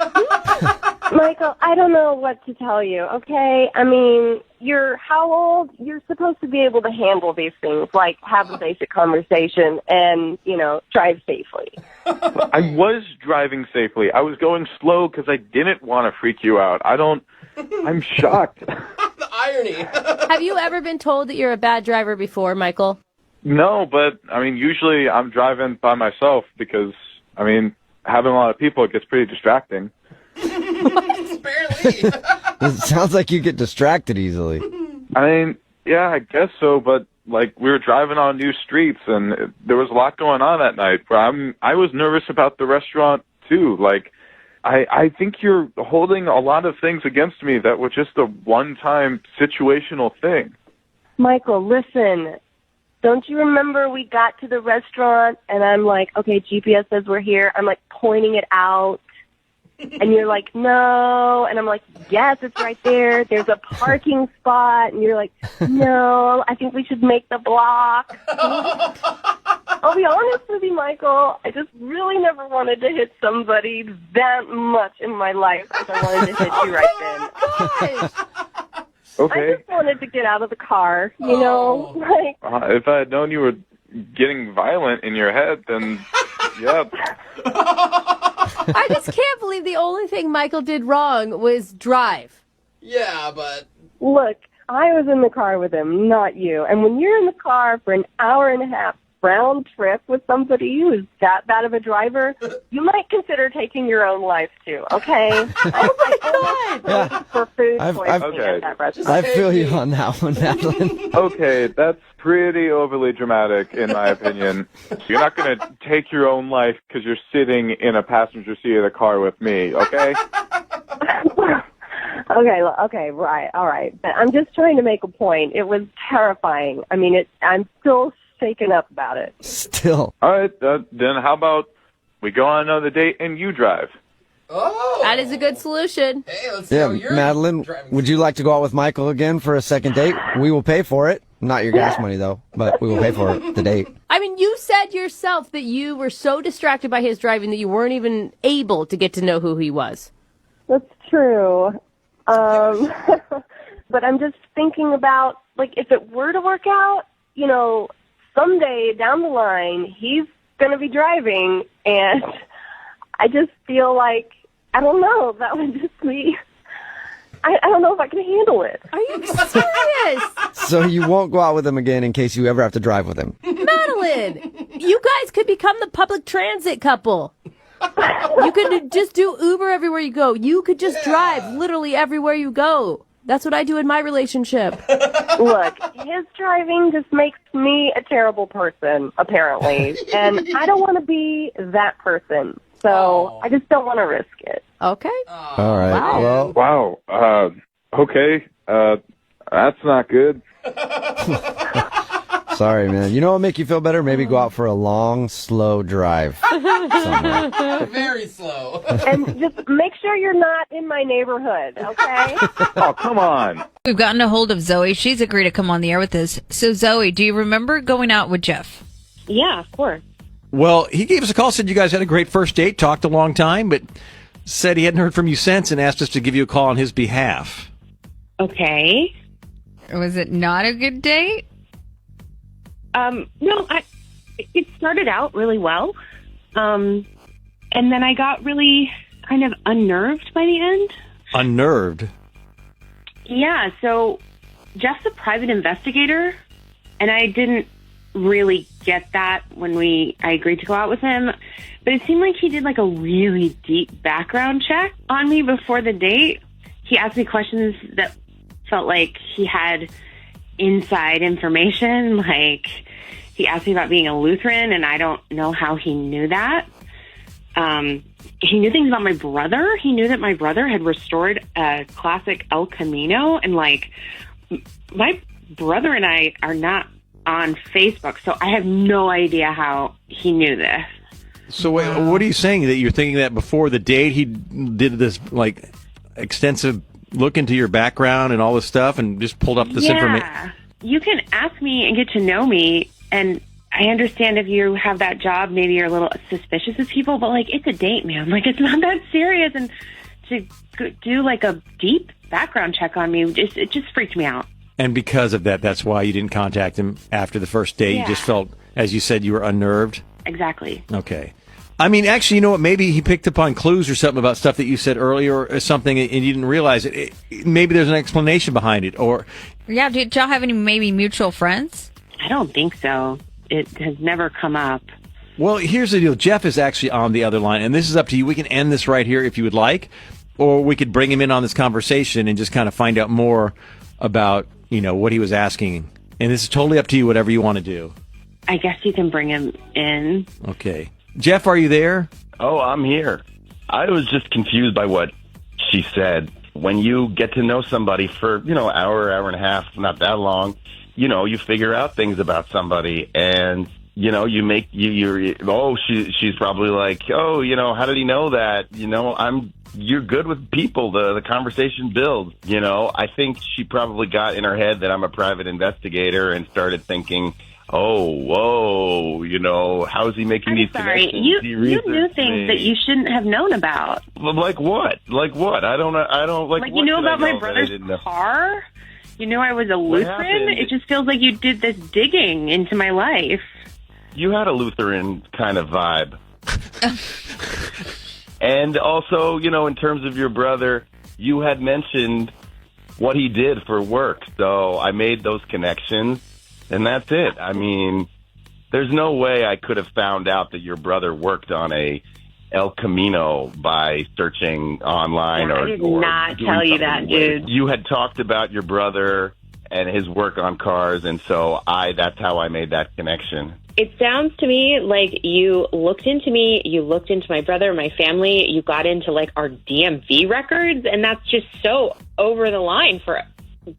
Michael, I don't know what to tell you, okay? I mean, you're how old? You're supposed to be able to handle these things, like have a basic conversation and, you know, drive safely. I was driving safely. I was going slow because I didn't want to freak you out. I'm shocked. The irony. Have you ever been told that you're a bad driver before, Michael? No, but, I mean, usually I'm driving by myself because, I mean, having a lot of people, it gets pretty distracting. Barely. It sounds like you get distracted easily. I mean, yeah, I guess so, but, like, we were driving on new streets, and there was a lot going on that night. But I was nervous about the restaurant, too. Like, I think you're holding a lot of things against me that were just a one-time situational thing. Michael, listen. Don't you remember we got to the restaurant, and I'm like, okay, GPS says we're here. I'm, like, pointing it out. And you're like, no. And I'm like, yes, it's right there. There's a parking spot. And you're like, no, I think we should make the block. I'll be honest with you, Michael. I just really never wanted to hit somebody that much in my life as I wanted to hit you right then. Okay. I just wanted to get out of the car, you know? Like, If I had known you were getting violent in your head, then yeah. I just can't believe the only thing Michael did wrong was drive. Yeah, but... look, I was in the car with him, not you. And when you're in the car for an hour and a half round trip with somebody who's that bad of a driver, you might consider taking your own life too, okay? I was like, for food poisoning at that restaurant. I feel you on that one, Madeline. Okay, that's pretty overly dramatic, in my opinion. You're not going to take your own life because you're sitting in a passenger seat of the car with me, okay? Okay, right, all right. But I'm just trying to make a point. It was terrifying. I mean, I'm still shaken up about it. Still. All right, then how about we go on another date and you drive? Oh, that is a good solution. Hey, let's Yeah, Madeline, would you like to go out with Michael again for a second date? We will pay for it. Not your gas money, though, but we will pay for it, the date. I mean, you said yourself that you were so distracted by his driving that you weren't even able to get to know who he was. That's true. But I'm just thinking about, like, if it were to work out, you know, someday down the line, he's going to be driving, and I just feel like, I don't know, that would just be, I don't know if I can handle it. Are you serious? So you won't go out with him again in case you ever have to drive with him? Madeline, you guys could become the public transit couple. You could just do Uber everywhere you go. You could just drive literally everywhere you go. That's what I do in my relationship. Look, his driving just makes me a terrible person, apparently. And I don't want to be that person. So I just don't want to risk it. Okay. All right. Wow. Well, Wow. Okay. That's not good. sorry, man. You know what will make you feel better? Maybe go out for a long, slow drive somewhere. Very slow. And just make sure you're not in my neighborhood, okay? Oh, come on. We've gotten a hold of Zoe. She's agreed to come on the air with us. So, Zoe, do you remember going out with Jeff? Yeah, of course. Well, he gave us a call, said you guys had a great first date, talked a long time, but said he hadn't heard from you since and asked us to give you a call on his behalf. Okay. Was it not a good date? No, it started out really well. And then I got really kind of unnerved by the end. Unnerved? Yeah, so Jeff's a private investigator, and I didn't really get that when I agreed to go out with him. But it seemed like he did like a really deep background check on me before the date. He asked me questions that felt like he had inside information. Like, he asked me about being a Lutheran, and I don't know how he knew that. He knew things about my brother. He knew that my brother had restored a classic El Camino, and like, my brother and I are not on Facebook, so I have no idea how he knew this. So wait, what are you saying? That you're thinking that before the date he did this like extensive look into your background and all this stuff and just pulled up this information? You can ask me and get to know me, and I understand if you have that job, maybe you're a little suspicious of people, but like, it's a date, man. Like, it's not that serious, and to do like a deep background check on me, it just freaked me out. And because of that, that's why you didn't contact him after the first date. Yeah. You just felt, as you said, you were unnerved? Exactly. Okay. I mean, actually, you know what? Maybe he picked up on clues or something about stuff that you said earlier or something, and you didn't realize it. Maybe there's an explanation behind it. Or Yeah, did y'all have any maybe mutual friends? I don't think so. It has never come up. Well, here's the deal. Jeff is actually on the other line, and this is up to you. We can end this right here if you would like, or we could bring him in on this conversation and just kind of find out more about, you know, what he was asking. And this is totally up to you, whatever you want to do. I guess you can bring him in. Okay. Jeff, are you there? Oh, I'm here. I was just confused by what she said. When you get to know somebody for, hour and a half, not that long, you figure out things about somebody, and, she's probably like, how did he know that? You're good with people. The conversation builds, I think she probably got in her head that I'm a private investigator and started thinking, oh, whoa, you know, how is he making these Sorry, connections? you He knew researched things that you shouldn't have known about. Like what? Like what? I don't like Like, you what knew did I about my know that I brother's didn't know? car? You knew I was a What Lutheran? happened? It just feels like you did this digging into my life. You had a Lutheran kind of vibe. And also, you know, in terms of your brother, you had mentioned what he did for work. So I made those connections, and that's it. I mean, there's no way I could have found out that your brother worked on a El Camino by searching online I or did or not doing tell you something that, weird. dude. You had talked about your brother and his work on cars, and so that's how I made that connection. It sounds to me like you looked into me, you looked into my brother, my family, you got into like our DMV records, and that's just so over the line for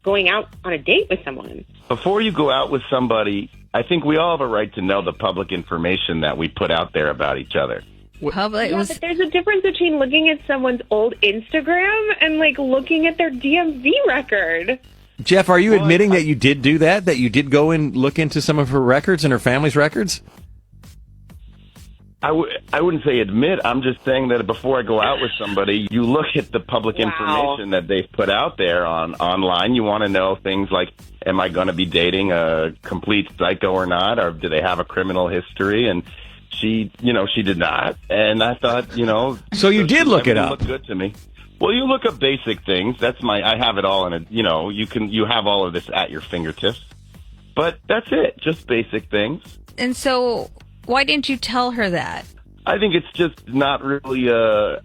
going out on a date with someone. Before you go out with somebody, I think we all have a right to know the public information that we put out there about each other. But there's a difference between looking at someone's old Instagram and like looking at their DMV record. Jeff, are you admitting that you did do that? That you did go and look into some of her records and her family's records? I wouldn't say admit. I'm just saying that before I go out with somebody, you look at the public information that they've put out there online. You want to know things like, am I going to be dating a complete psycho or not? Or do they have a criminal history? And she did not. And I thought, So you did look it up. Looked good to me. Well, you look up basic things. I have it all in a, you have all of this at your fingertips. But that's it. Just basic things. And so, why didn't you tell her that? I think it's just not really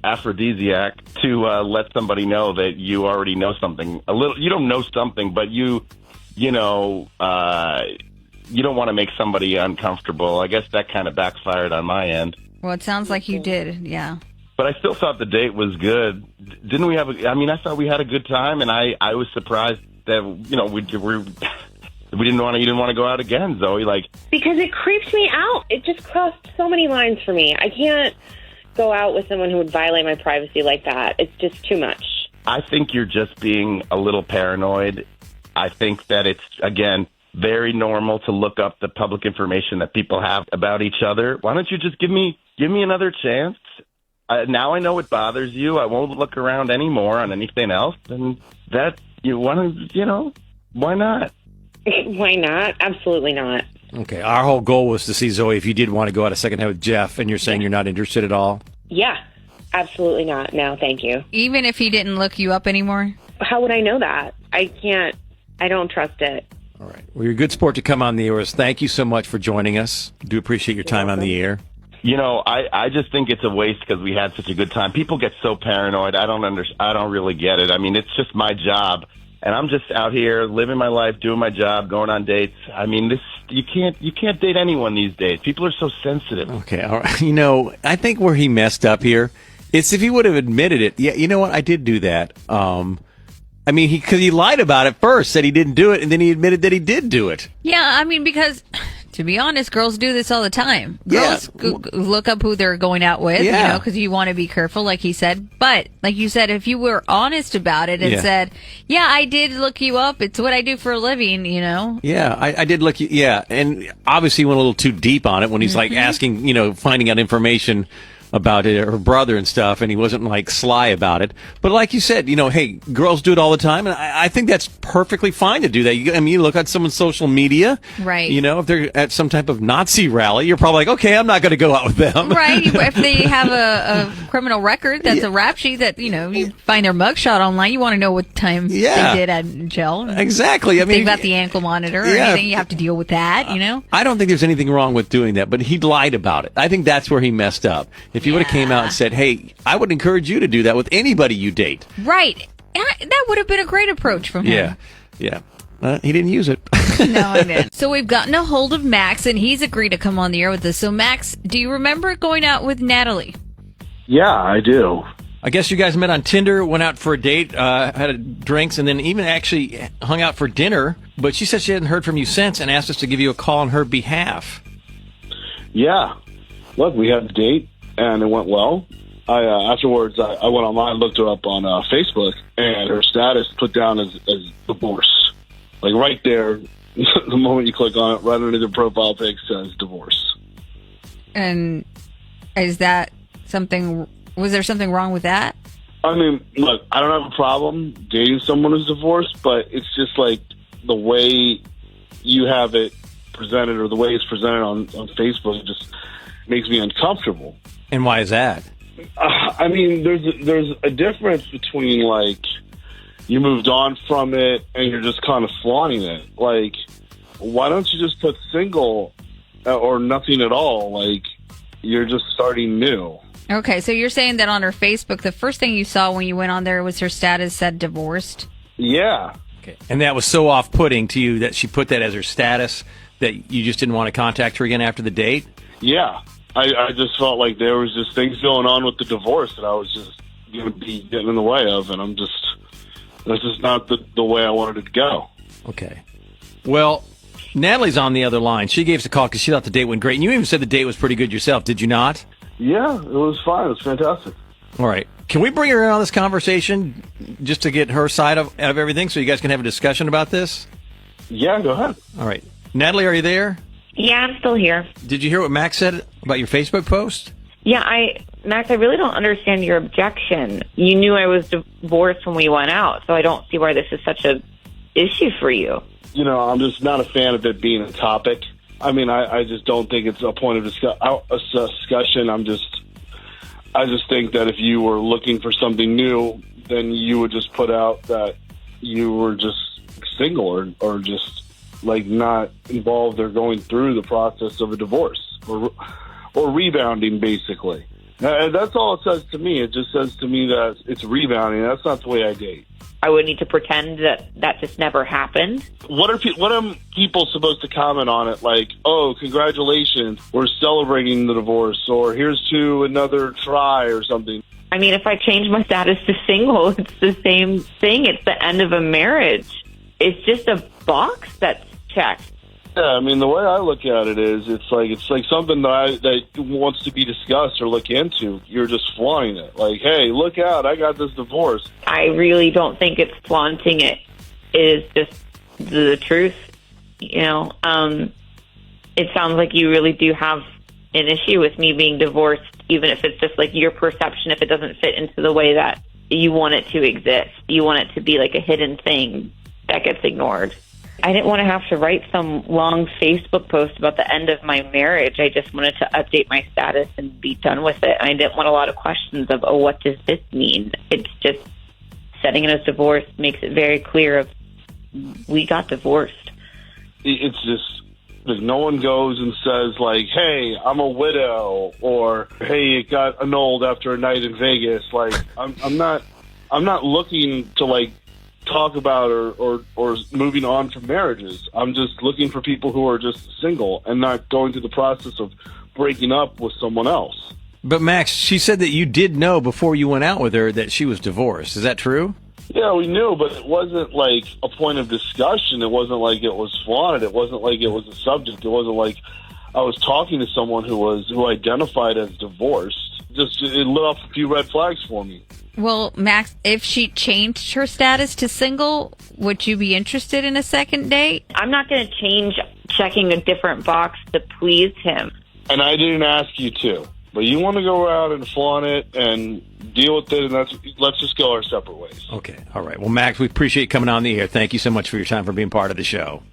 aphrodisiac to let somebody know that you already know something. You don't know something, but you don't want to make somebody uncomfortable. I guess that kind of backfired on my end. Well, it sounds like you did, yeah. But I still thought the date was good. Didn't we have I thought we had a good time, and I was surprised that, you didn't want to go out again, Zoe. Because it creeps me out. It just crossed so many lines for me. I can't go out with someone who would violate my privacy like that. It's just too much. I think you're just being a little paranoid. I think that it's, again, very normal to look up the public information that people have about each other. Why don't you just give me another chance? Now I know it bothers you. I won't look around anymore on anything else. And that, why not? Why not? Absolutely not. Okay, our whole goal was to see, Zoe, if you did want to go out a second night with Jeff, and you're saying you're not interested at all? Yeah, absolutely not. No, thank you. Even if he didn't look you up anymore? How would I know that? I don't trust it. All right. Well, you're a good sport to come on the air. Thank you so much for joining us. Do appreciate your time on the air. I just think it's a waste because we had such a good time. People get so paranoid. I don't really get it. I mean, it's just my job. And I'm just out here living my life, doing my job, going on dates. I mean, you can't date anyone these days. People are so sensitive. Okay, all right. I think where he messed up here, it's if he would have admitted it. Yeah, you know what? I did do that. Because he lied about it first, said he didn't do it, and then he admitted that he did do it. Yeah, because, to be honest, girls do this all the time. Girls look up who they're going out with, because you want to be careful, like he said. But, like you said, if you were honest about it and said, yeah, I did look you up, it's what I do for a living, Yeah, I did look you, and obviously he went a little too deep on it when he's like asking, finding out information about it, her brother and stuff, and he wasn't like sly about it. But like you said, hey, girls do it all the time, and I think that's perfectly fine to do that. You look at someone's social media, right? If they're at some type of Nazi rally, you're probably like, okay, I'm not going to go out with them, right? If they have a criminal record, that's a rap sheet that you find their mugshot online. You want to know what time they did at jail. Exactly. They've got the ankle monitor or anything. You have to deal with that. I don't think there's anything wrong with doing that, but he lied about it. I think that's where he messed up. If he would have came out and said, hey, I would encourage you to do that with anybody you date. Right. That would have been a great approach from him. Yeah. He didn't use it. No, I didn't. So we've gotten a hold of Max, and he's agreed to come on the air with us. So, Max, do you remember going out with Natalie? Yeah, I do. I guess you guys met on Tinder, went out for a date, had drinks, and then even actually hung out for dinner. But she said she hadn't heard from you since and asked us to give you a call on her behalf. Yeah. Look, we had a date, and it went well. Afterwards, I went online, looked her up on Facebook, and her status put down as divorce. Like right there the moment you click on it, right under the profile pic says divorce. And is that something? Was there something wrong with that? I mean, look, I don't have a problem dating someone who's divorced, but it's just like the way you have it presented or the way it's presented on Facebook just makes me uncomfortable. And why is that? I mean, there's a difference between, like, you moved on from it and you're just kind of flaunting it. Like, why don't you just put single or nothing at all? Like, you're just starting new. Okay, so you're saying that on her Facebook, the first thing you saw when you went on there was her status said divorced? Yeah. Okay. And that was so off-putting to you that she put that as her status that you just didn't want to contact her again after the date? Yeah. I just felt like there was just things going on with the divorce that I was just going to be getting in the way of, and that's just not the way I wanted it to go. Okay. Well, Natalie's on the other line. She gave us a call because she thought the date went great. And you even said the date was pretty good yourself, did you not? Yeah, it was fine. It was fantastic. All right. Can we bring her in on this conversation just to get her side of everything so you guys can have a discussion about this? Yeah, go ahead. All right. Natalie, are you there? Yeah, I'm still here. Did you hear what Max said about your Facebook post? Yeah, Max, I really don't understand your objection. You knew I was divorced when we went out, so I don't see why this is such a issue for you. You know, I'm just not a fan of it being a topic. I mean, I just don't think it's a point of discussion. I just think that if you were looking for something new, then you would just put out that you were just single or just like not involved or going through the process of a divorce or rebounding, basically. That's all it says to me. It just says to me that it's rebounding. That's not the way I date. I would need to pretend that just never happened. What are people supposed to comment on it? Like, oh, congratulations, we're celebrating the divorce, or here's to another try, or something. I mean, if I change my status to single, it's the same thing. It's the end of a marriage. It's just a box that's checked. Yeah, I mean, the way I look at it is, it's like something that wants to be discussed or look into. You're just flaunting it. Like, hey, look out, I got this divorce. I really don't think it's flaunting it. It is just the truth. You know, it sounds like you really do have an issue with me being divorced, even if it's just like your perception, if it doesn't fit into the way that you want it to exist. You want it to be like a hidden thing that gets ignored. I didn't want to have to write some long Facebook post about the end of my marriage. I just wanted to update my status and be done with it. And I didn't want a lot of questions of, oh, what does this mean? It's just setting it as divorce makes it very clear of we got divorced. It's just like no one goes and says like, hey, I'm a widow, or hey, it got annulled after a night in Vegas. Like I'm not looking to like talk about or moving on from marriages. I'm just looking for people who are just single and not going through the process of breaking up with someone else. But Max, she said that you did know before you went out with her that she was divorced. Is that true? Yeah, we knew, but it wasn't like a point of discussion. It wasn't like it was flaunted. It wasn't like it was a subject. It wasn't like I was talking to someone who identified as divorced. Just it lit off a few red flags for me. Well, Max, if she changed her status to single, would you be interested in a second date? I'm not going to change checking a different box to please him. And I didn't ask you to. But you want to go out and flaunt it and deal with it, and let's just go our separate ways. Okay. All right. Well, Max, we appreciate you coming on the air. Thank you so much for your time, for being part of the show.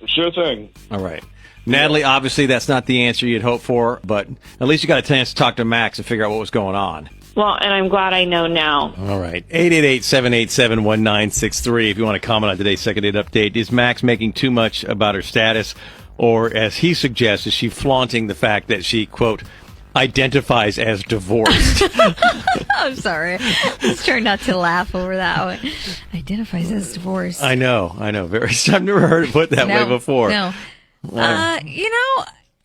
Sure thing. All right. Natalie, obviously that's not the answer you'd hope for, but at least you got a chance to talk to Max and figure out what was going on. Well, and I'm glad I know now. All right. 888-787-1963 if you want to comment on today's second date update. Is Max making too much about her status, or as he suggests, is she flaunting the fact that she, quote, identifies as divorced? I'm sorry. Let's try not to laugh over that one. Identifies as divorced. I know. Very. I've never heard it put that way before. No. I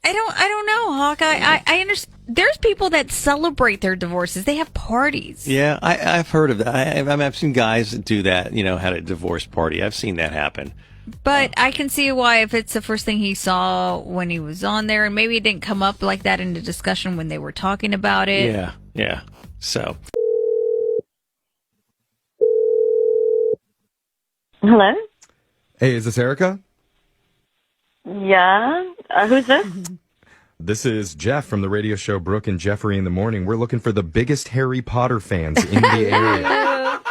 don't know, Hawk. I understand. There's people that celebrate their divorces. They have parties. Yeah, I've heard of that. I've seen guys do that, had a divorce party. I've seen that happen. But I can see why, if it's the first thing he saw when he was on there, and maybe it didn't come up like that in the discussion when they were talking about it. Yeah. So. Hello? Hey, is this Erica? Yeah. Who's this? This is Jeff from the radio show Brooke and Jeffrey in the Morning. We're looking for the biggest Harry Potter fans in the area.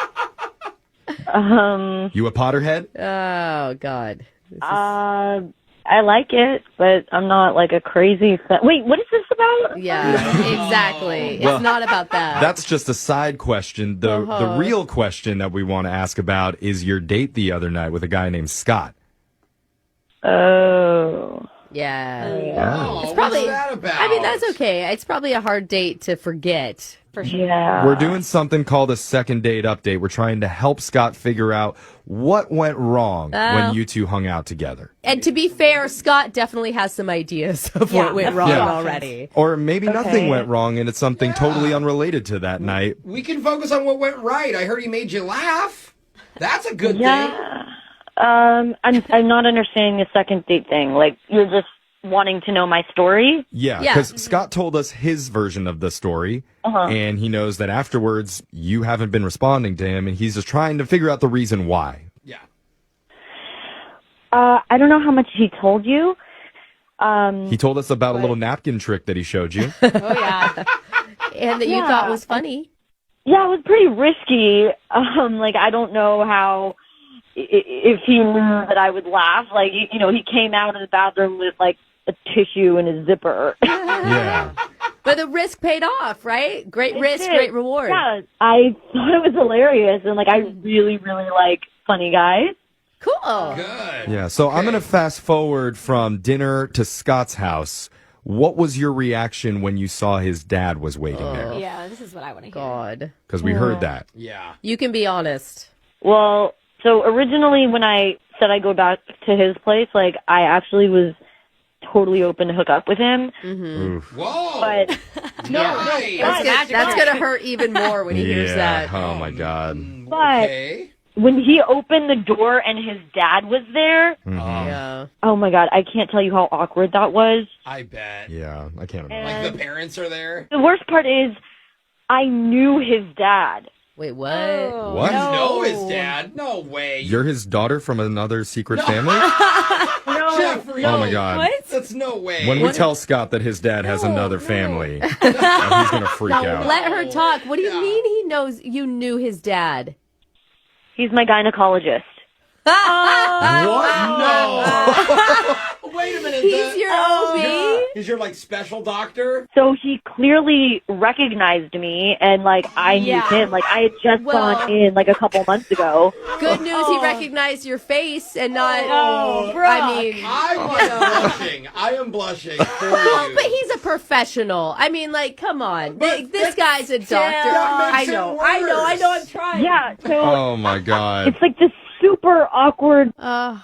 You a Potterhead? Oh, God. I like it, but I'm not like a crazy fan. Wait, what is this about? Yeah, exactly. Well, it's not about that. That's just a side question. The real question that we want to ask about is your date the other night with a guy named Scott. Oh. Yeah. Oh. It's probably, What's that about? I mean, that's okay. It's probably a hard date to forget. For sure. Yeah. We're doing something called a second date update. We're trying to help Scott figure out what went wrong when you two hung out together. And to be fair, Scott definitely has some ideas of what went wrong Yeah. already. Or maybe nothing went wrong and it's something totally unrelated to that night. We can focus on what went right. I heard he made you laugh. That's a good thing. I'm not understanding the second date thing. Like, you're just wanting to know my story? Yeah, because Scott told us his version of the story, and he knows that afterwards you haven't been responding to him, and he's just trying to figure out the reason why. I don't know how much he told you. He told us about a little napkin trick that he showed you. Oh, yeah. And that you thought was funny. Yeah, it was pretty risky. Like, I don't know how, if he knew that I would laugh. Like, you know, he came out of the bathroom with, like, a tissue and a zipper. Yeah. But the risk paid off, right? Great It risk, did. great reward. Yeah, I thought it was hilarious. And, like, I really, really like funny guys. Cool. Good. Yeah, so I'm going to fast forward from dinner to Scott's house. What was your reaction when you saw his dad was waiting there? Yeah, this is what I want to hear. God. Because we heard that. Yeah. You can be honest. Well, so originally when I said I'd go back to his place, like, I actually was totally open to hook up with him. Whoa. But That's going to hurt even more when he hears that. Oh, my God. But when he opened the door and his dad was there, Yeah. oh my God, I can't tell you how awkward that was. I bet. Yeah, I can't imagine. Like the parents are there. The worst part is I knew his dad. Wait, what? What? You know his dad? No way. You're his daughter from another secret family? Jeffrey. Oh, my God. What? That's no way. When we tell Scott that his dad has another family, he's going to freak out. Let her talk. What do you mean he knows you knew his dad? He's my gynecologist. What? No. Wait a minute. He's your OB? He's your, like, special doctor? So he clearly recognized me, and, like, I knew him. Like, I had just gone in, like, a couple months ago. Good news, he recognized your face and not. I mean, I am blushing for you. but he's a professional. I mean, like, come on. This guy's a doctor. That I makes it know. I'm trying. Yeah, so Oh, my God. it's like this super awkward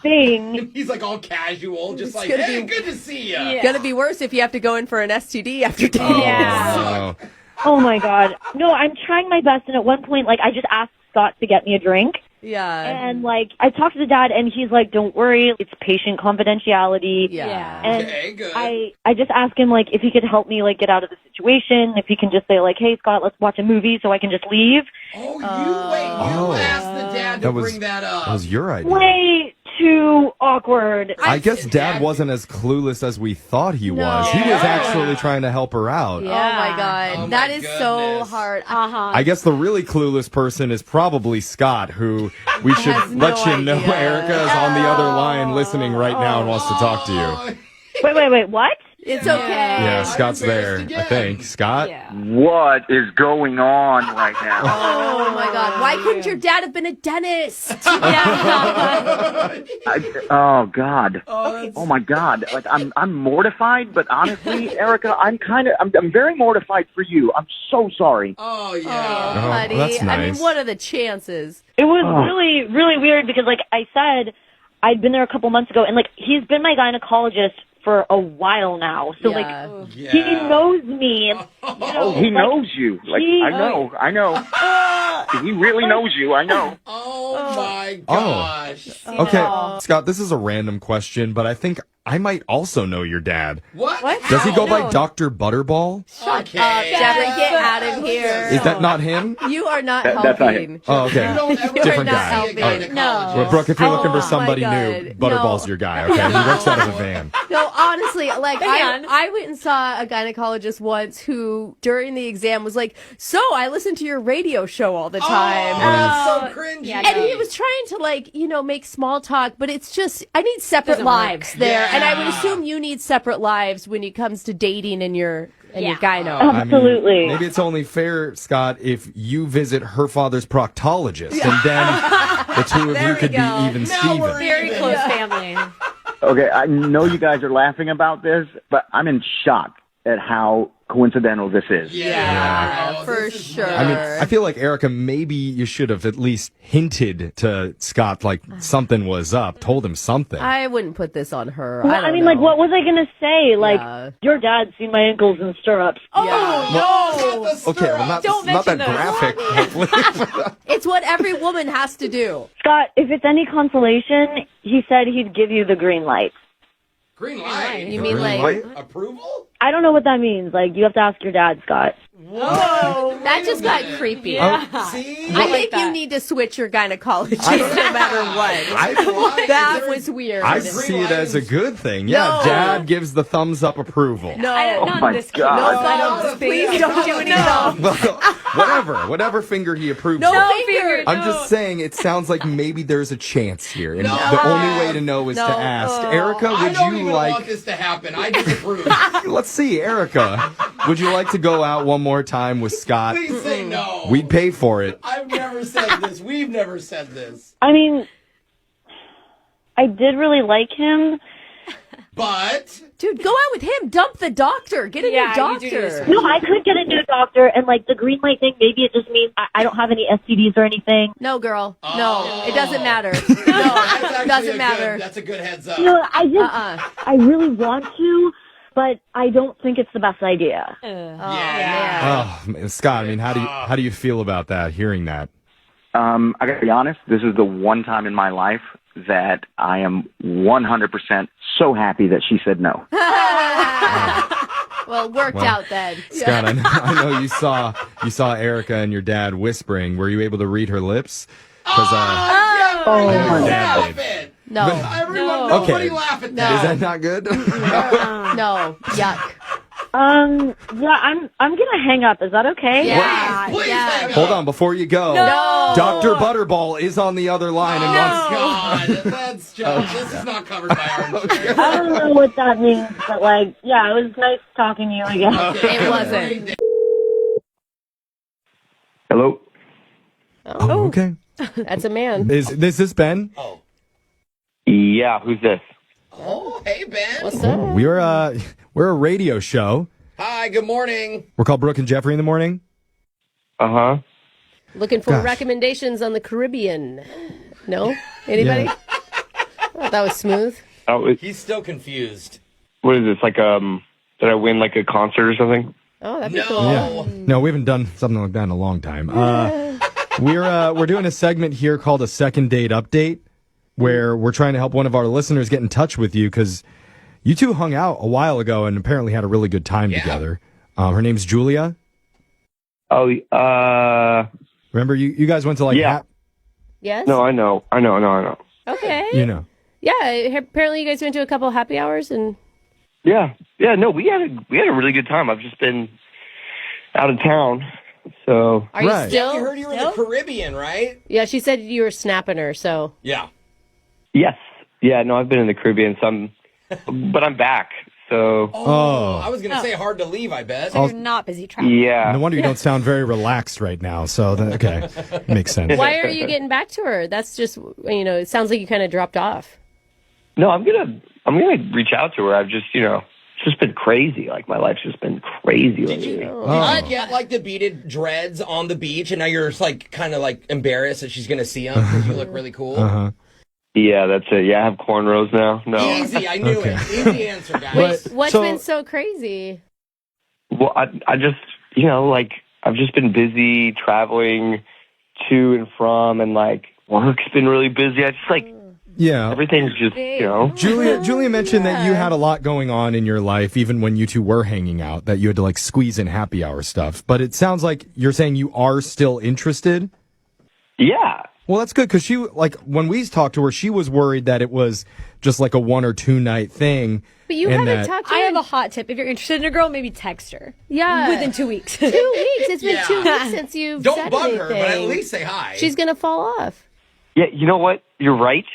thing. He's like all casual, just like, gonna hey, be- good to see you. It's gonna be worse if you have to go in for an STD after dating. Oh, Oh my God. No, I'm trying my best. And at one point, like, I just asked Scott to get me a drink. Yeah. And, like, I talked to the dad, and he's like, don't worry, it's patient confidentiality. Yeah. And Okay, good. I just asked him, like, if he could help me, like, get out of the situation, if he can just say, like, hey, Scott, let's watch a movie so I can just leave. Oh, you asked the dad to bring that up. That was your idea. Way too awkward. I guess Dad wasn't as clueless as we thought he was. He was actually trying to help her out. Oh my God. That is so hard. I guess the really clueless person is probably Scott, who we should Has let no you know idea. Erica is on the other line listening right now and wants to talk to you. Wait, what? It's okay. Yeah, Scott's there, I think. Scott? What is going on right now? Oh my God. Why couldn't your dad have been a dentist? Oh God! Oh my God! Like I'm mortified, but honestly, Erica, I'm very mortified for you. I'm so sorry. Oh yeah. Oh, Oh, buddy. that's I mean, nice. what are the chances? It was really, really weird because, like I said, I'd been there a couple months ago, and, like, he's been my gynecologist for a while now. So, like, he knows me. And, you know, He like, knows you. Like I know. He really knows you. I know. Oh my Oh. gosh. Okay, Scott, this is a random question, but I think I might also know your dad. What? Does he go by No. Dr. Butterball? Shut up, Jeffrey. Get out of here. Is that not him? You are not That's helping. not him. Oh, okay. You don't ever Different see guy. a gynecologist. No. Well, Brooke, if you're looking for Oh, somebody my new, God. Butterball's No. your guy, okay? He works out of a van. No, honestly, like Man. I went and saw a gynecologist once who, during the exam, was like, "So I listen to your radio show all the time." That's so cringy. Yeah, And he was trying to, like, make small talk, but it's just, I need separate Doesn't work. lives there. And I would Yeah. assume you need separate lives when it comes to dating and your gyno. I mean, maybe it's only fair, Scott, if you visit her father's proctologist, and then the two of you could be even Steven. Very close family. Okay, I know you guys are laughing about this, but I'm in shock at how coincidental this is. Yeah, for sure. I mean, I feel like, Erica, maybe you should have at least hinted to Scott, like, something was up, told him something. I wouldn't put this on her. Well, I mean, don't like, know. what was I going to say? Like, Yeah. your dad's seen my ankles in stirrups. Okay, well, not that graphic, hopefully. It's what every woman has to do. Scott, if it's any consolation, he said he'd give you the green light. Green light. You mean like approval? I don't know what that means. Like, you have to ask your dad, Scott. Whoa, that just got creepy. Yeah. See? I think you need to switch your gynecologist no matter what. That was weird. I see it as a good thing. Yeah, No. Dad gives the thumbs up approval. No, Oh my God. No, I don't. Please don't do anything. Whatever finger he approves No of. finger. I'm just saying, it sounds like maybe there's a chance here, and the only way to know is to ask. Erica, I would don't you even like? want this to happen. I disapprove. Let's see, Erica, would you like to go out one more time with Scott? Please say no. We'd pay for it. I've never said this. We've never said this. I mean, I did really like him. But dude, go out with him. Dump the doctor. Get a new doctor. No, I could get a new doctor, and like the green light thing, maybe it just means I don't have any STDs or anything. No, girl. No, it doesn't matter. That's No, actually doesn't matter. That's a good heads up. No, I just, I really want to, but I don't think it's the best idea. Oh, man, Scott, I mean, how do you feel about that? Hearing that? I gotta be honest, this is the one time in my life that I am 100% so happy that she said no. Well, worked Well, out then. Scott, I know you saw Erica and your dad whispering. Were you able to read her lips? Because I know your dad did. No. Everyone, Okay. nobody laugh at Is that. that not good? No. Yuck. Yeah, I'm gonna hang up. Is that okay? Yeah. Please yeah. hang up. Hold on, before you go, No. Dr. Butterball is on the other line and wants. God, that's just, this is not covered by our insurance. I don't know what that means, but like, yeah, it was nice talking to you again. It wasn't. Hello? Oh, okay. That's a man. Is this Ben? Yeah, who's this? Oh, hey, Ben. What's up? We're a radio show. Hi, good morning. We're called Brooke and Jeffrey in the morning. Uh-huh. Looking for Gosh. recommendations on the Caribbean. No? Anybody? Yeah. I thought that was smooth. He's still confused. What is this, like, did I win, like, a concert or something? Oh, that'd be No. cool. Yeah. No, we haven't done something like that in a long time. We're doing a segment here called a second date update, where we're trying to help one of our listeners get in touch with you because you two hung out a while ago and apparently had a really good time together. Her name's Julia. Oh, Remember you guys went to like Yeah. Yes? No, I know. Okay. you know. Yeah, apparently you guys went to a couple happy hours and... Yeah, no, we had a really good time. I've just been out of town, so. Are you Right. still? We heard you were in the Caribbean, right? Yeah, she said you were snapping her, so... Yeah. Yes, yeah, no, I've been in the Caribbean, but I'm back. So. Oh. I was going to say hard to leave, I bet. So you're not busy traveling. Yeah. No wonder you don't sound very relaxed right now. So okay, makes sense. Why are you getting back to her? That's just, it sounds like you kind of dropped off. No, I'm gonna reach out to her. I've just, it's just been crazy. Like, my life's just been crazy lately. Did you get like the beaded dreads on the beach, and now you're just like kind of like embarrassed that she's gonna see them because you look really cool? Uh-huh. Yeah, that's it. Yeah, I have cornrows now. No. Easy, I knew Okay. it. Easy answer, guys. But- What's so- been so crazy? Well, I just, I've just been busy traveling to and from, and like work's been really busy. I just Yeah. Everything's just, Julia mentioned that you had a lot going on in your life, even when you two were hanging out, that you had to like squeeze in happy hour stuff. But it sounds like you're saying you are still interested. Yeah. Well, that's good because when we talked to her, she was worried that it was just like a 1 or 2 night thing. But you and haven't talked to her. I have a hot tip. If you're interested in a girl, maybe text her. Yeah. Within 2 weeks. 2 weeks. It's been 2 weeks since you've Don't said bug anything. her, but at least say hi. She's going to fall off. Yeah, you know what? You're right.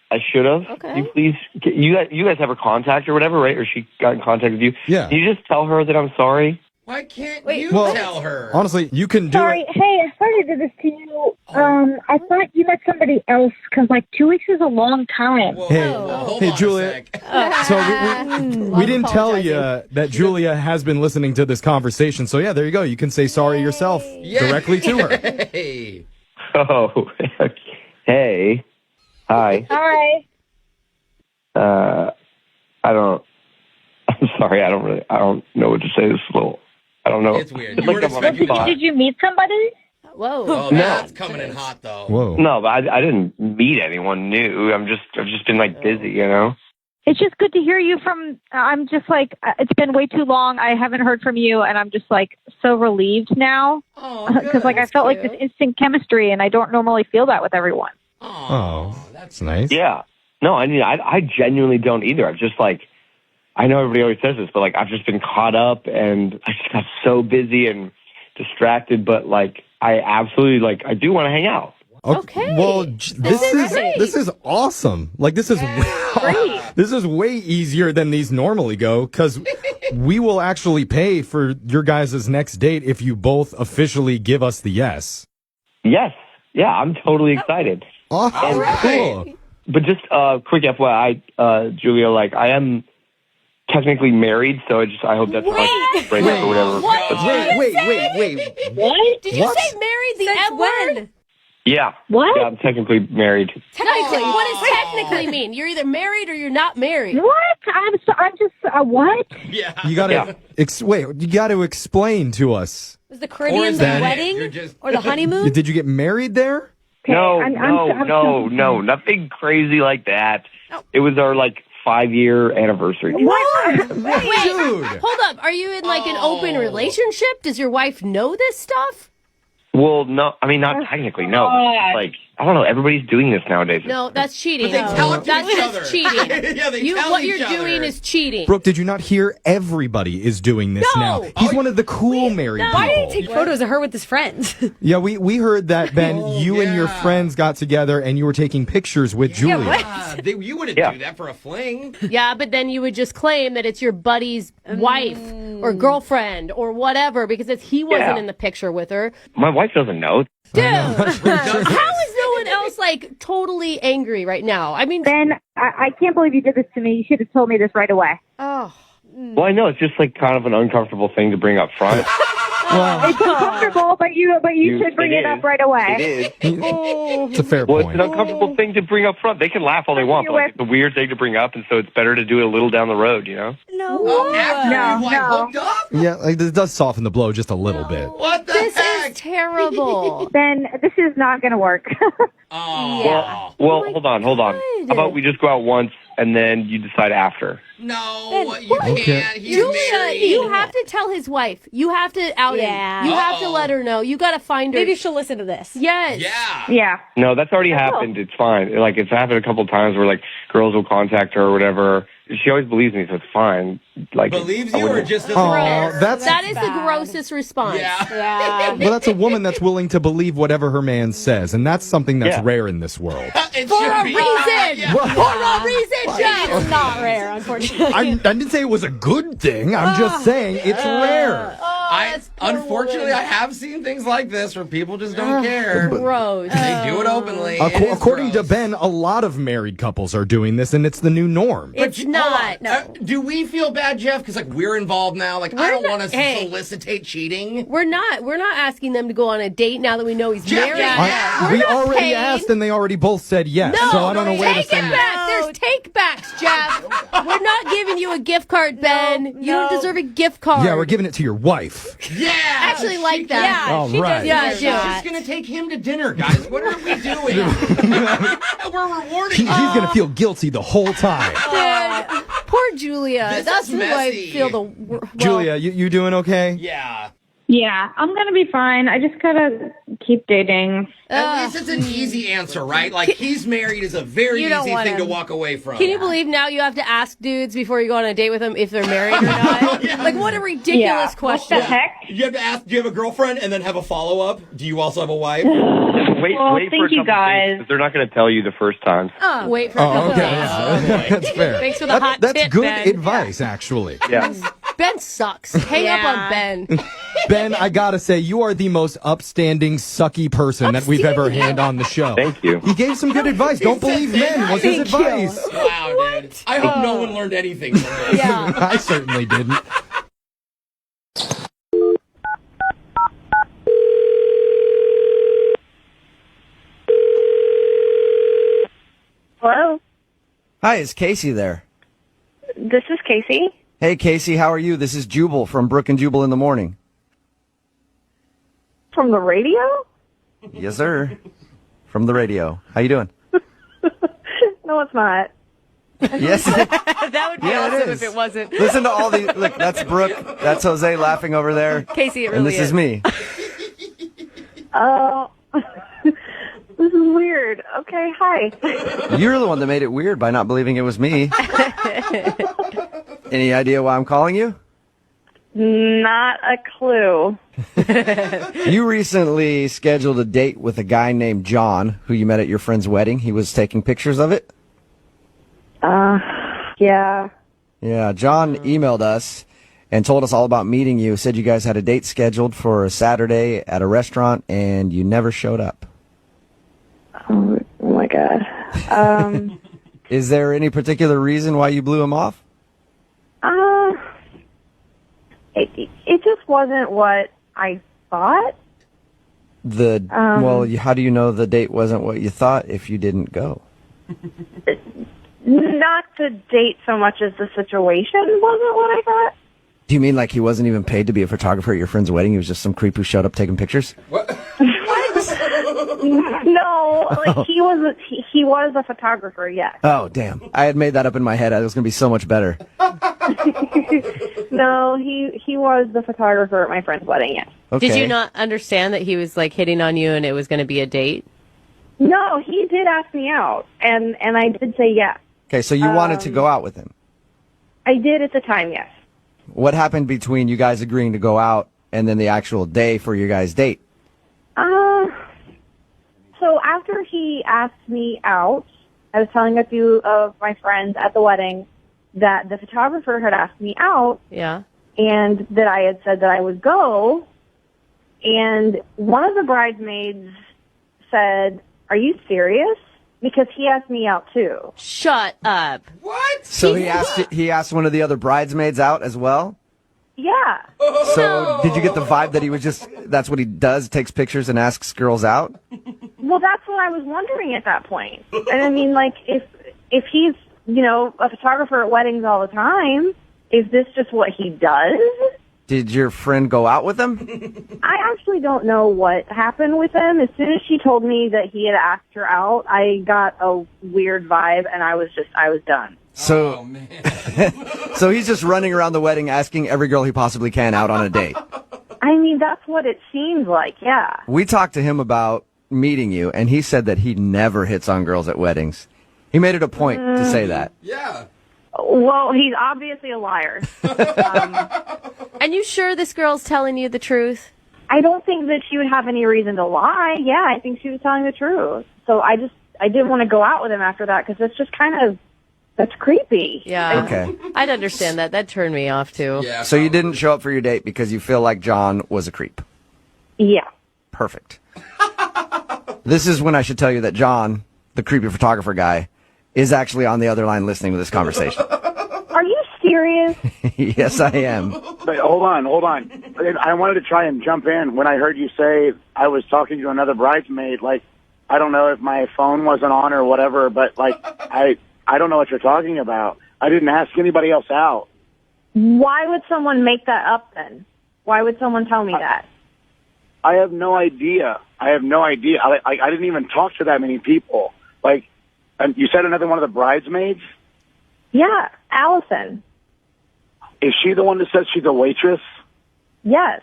I should have. Okay. Can you please, you guys have her contact or whatever, right? Or she got in contact with you. Yeah. Can you just tell her that I'm sorry? Why can't you tell her? Honestly, you can do Sorry. it. Hey, I sorry to do this to you. I thought you met somebody else because like 2 weeks is a long time. Hey, Julia. So we didn't tell you that Julia has been listening to this conversation. So yeah, there you go. You can say sorry yourself directly to her. Hey. Oh, hey. Hi. Hi. I'm sorry. I don't know what to say. This is a little, I don't know. It's weird. Did you meet somebody? Whoa. Oh, that's coming in hot, though. Whoa. No, but I didn't meet anyone new. I've just been like busy, you know? It's just good to hear you from. I'm just like, it's been way too long. I haven't heard from you, and I'm just like so relieved now because like I felt like this instant chemistry, and I don't normally feel that with everyone. Oh, that's nice. Yeah. No, I mean, I genuinely don't either. I've just like, I know everybody always says this, but like I've just been caught up, and I just got so busy and distracted. But like, I absolutely like, I do want to hang out. Okay. Well, this is awesome. Like this is this is way easier than these normally go because we will actually pay for your guys' next date if you both officially give us the yes. Yes. Yeah, I'm totally excited. Awesome. Cool. But just quick FYI, Julia, like I am technically married, so I hope that's not break up or whatever. Wait. What? Did you What? say married the M word? Yeah. What? Yeah, I'm technically married. Technically, what does technically mean? You're either married or you're not married. What? I'm just what? Yeah. You gotta you gotta explain to us. Was the Caribbean the wedding or the honeymoon? Did you get married there? No, nothing crazy like that. It was our like 5-year anniversary. What? Dude. Hold up. Are you in like an open relationship? Does your wife know this stuff? Well, no, I mean, not technically, no. It's like, I don't know, everybody's doing this nowadays. No, that's cheating. But they tell it to That's each just other. cheating. Yeah, they tell what each you're other. doing is cheating. Brooke, did you not hear? Everybody is doing this now. He's one of the cool married people. Why did he take photos of her with his friends? Yeah, we heard that, Ben, you and your friends got together and you were taking pictures with Julia. You wouldn't do that for a fling. Yeah, but then you would just claim that it's your buddy's wife or girlfriend or whatever because he wasn't in the picture with her. My wife doesn't know. Dude, how is no one else like totally angry right now? I mean, Ben, I can't believe you did this to me. You should have told me this right away. Oh. Well, I know, it's just like kind of an uncomfortable thing to bring up front. It's uncomfortable, but you should bring it up right away. It is. It's a fair Well, point. it's an uncomfortable thing to bring up front. They can laugh all they want, but like, it's a weird thing to bring up, and so it's better to do it a little down the road, you know? No. Yeah, like this does soften the blow just a little bit. What the This is terrible. Ben, this is not going to work. Yeah. Well, hold on. How about we just go out once, and then you decide after? No, you can't. He's married. You have to tell his wife. You have to out him. You have to let her know. You got to find her. Maybe she'll listen to this. Yes. Yeah. No, that's already happened. It's fine. Like, it's happened a couple of times where, like, girls will contact her or whatever. She always believes me, so it's fine. Like, Believes I you or wouldn't- just doesn't care? That is the grossest response. Yeah. Well, that's a woman that's willing to believe whatever her man says, and that's something that's rare in this world. It For should a be. reason. What? For a reason, Jeff. It's not rare, unfortunately. I didn't say it was a good thing. I'm just saying it's rare. Unfortunately, I have seen things like this where people just don't care. Gross. They do it openly. It is According to gross. Ben, a lot of married couples are doing this, and it's the new norm. It's not. Do we feel bad, Jeff? Because like we're involved now. Like I don't want to solicitate cheating. We're not asking them to go on a date now that we know he's Jeff, married. We already asked, and they already both said yes. No, so I don't know where to take send it that. back. There's take backs, Jeff. We're not giving you a gift card, Ben. You don't deserve a gift card. Yeah, we're giving it to your wife. Yeah. Actually like that. All right. Yeah, She's just going to take him to dinner, guys. What are we doing? We're rewarding She's going to feel guilty the whole time. Dude, poor Julia. This That's is who I messy. feel the well, Julia, you doing okay? Yeah. Yeah, I'm going to be fine. I just got to keep dating. At least it's an easy answer, right? Like, he's married is a very You don't easy want thing to him. walk away from. Can you believe now you have to ask dudes before you go on a date with them if they're married or not? Like, what a ridiculous question. You have to ask, do you have a girlfriend? And then have a follow-up. Do you also have a wife? Wait Well, for a thank couple you, guys. days, 'cause they're not going to tell you the first time. Oh, wait for a couple okay. days. Yeah. That's fair. Thanks for the hot That's tip, good Ben. advice, actually. Yeah. Ben sucks. Hang up on Ben. Ben, I gotta say, you are the most upstanding, sucky person that we've ever had on the show. Thank you. He gave some good advice. Don't believe men was his advice. Wow, dude. I hope no one learned anything from this. Yeah. I certainly didn't. Hello, Hi, is Casey there? this is Casey. Hey, Casey, how are you? This is Jubal from Brooke and Jubal in the morning. From the radio? Yes, sir. From the radio. How you doing? No, it's not. Yes. That would be Yeah, it awesome is. if it wasn't. Listen to all these. Look, that's Brooke. That's Jose laughing over there. Casey, it really And this is me. Oh, this is weird. Okay, hi. You're the one that made it weird by not believing it was me. Any idea why I'm calling you? Not a clue. You recently scheduled a date with a guy named John, who you met at your friend's wedding. He was taking pictures of it. Yeah. Yeah, John emailed us and told us all about meeting you. Said you guys had a date scheduled for a Saturday at a restaurant, and you never showed up. Oh my God. Is there any particular reason why you blew him off? It just wasn't what I thought. How do you know the date wasn't what you thought if you didn't go? Not the date so much as the situation wasn't what I thought. Do you mean like he wasn't even paid to be a photographer at your friend's wedding? He was just some creep who showed up taking pictures? No, like he was a photographer, yes. Oh, damn. I had made that up in my head. I was going to be so much better. No, he was the photographer at my friend's wedding, yes. Okay. Did you not understand that he was like hitting on you and it was going to be a date? No, he did ask me out, and I did say yes. Okay, so you wanted to go out with him. I did at the time, yes. What happened between you guys agreeing to go out and then the actual day for your guys' date? So after he asked me out, I was telling a few of my friends at the wedding that the photographer had asked me out. Yeah. And that I had said that I would go. And one of the bridesmaids said, "Are you serious?" Because he asked me out too. Shut up. What? So he asked one of the other bridesmaids out as well? Yeah. So did you get the vibe that he was just, that's what he does, takes pictures and asks girls out? Well, that's what I was wondering at that point. And I mean, like, if he's, a photographer at weddings all the time, is this just what he does? Did your friend go out with him? I actually don't know what happened with him. As soon as she told me that he had asked her out, I got a weird vibe, and I was done. So, so he's just running around the wedding asking every girl he possibly can out on a date. I mean, that's what it seems like, yeah. We talked to him about meeting you, and he said that he never hits on girls at weddings. He made it a point to say that. Yeah. Well, he's obviously a liar. And you sure this girl's telling you the truth? I don't think that she would have any reason to lie. Yeah, I think she was telling the truth. So I didn't want to go out with him after that because it's just that's creepy. Yeah. Okay. I'd understand that. That turned me off too. Yeah. So you didn't show up for your date because you feel like John was a creep. Yeah. Perfect. This is when I should tell you that John, the creepy photographer guy, is actually on the other line listening to this conversation. Are you serious? Yes, I am. But hold on. I wanted to try and jump in when I heard you say I was talking to another bridesmaid. Like, I don't know if my phone wasn't on or whatever, but like, I don't know what you're talking about. I didn't ask anybody else out. Why would someone make that up then? Why would someone tell me that? I have no idea. I didn't even talk to that many people. Like, and you said another one of the bridesmaids? Yeah, Allison. Is she the one that says she's a waitress? Yes.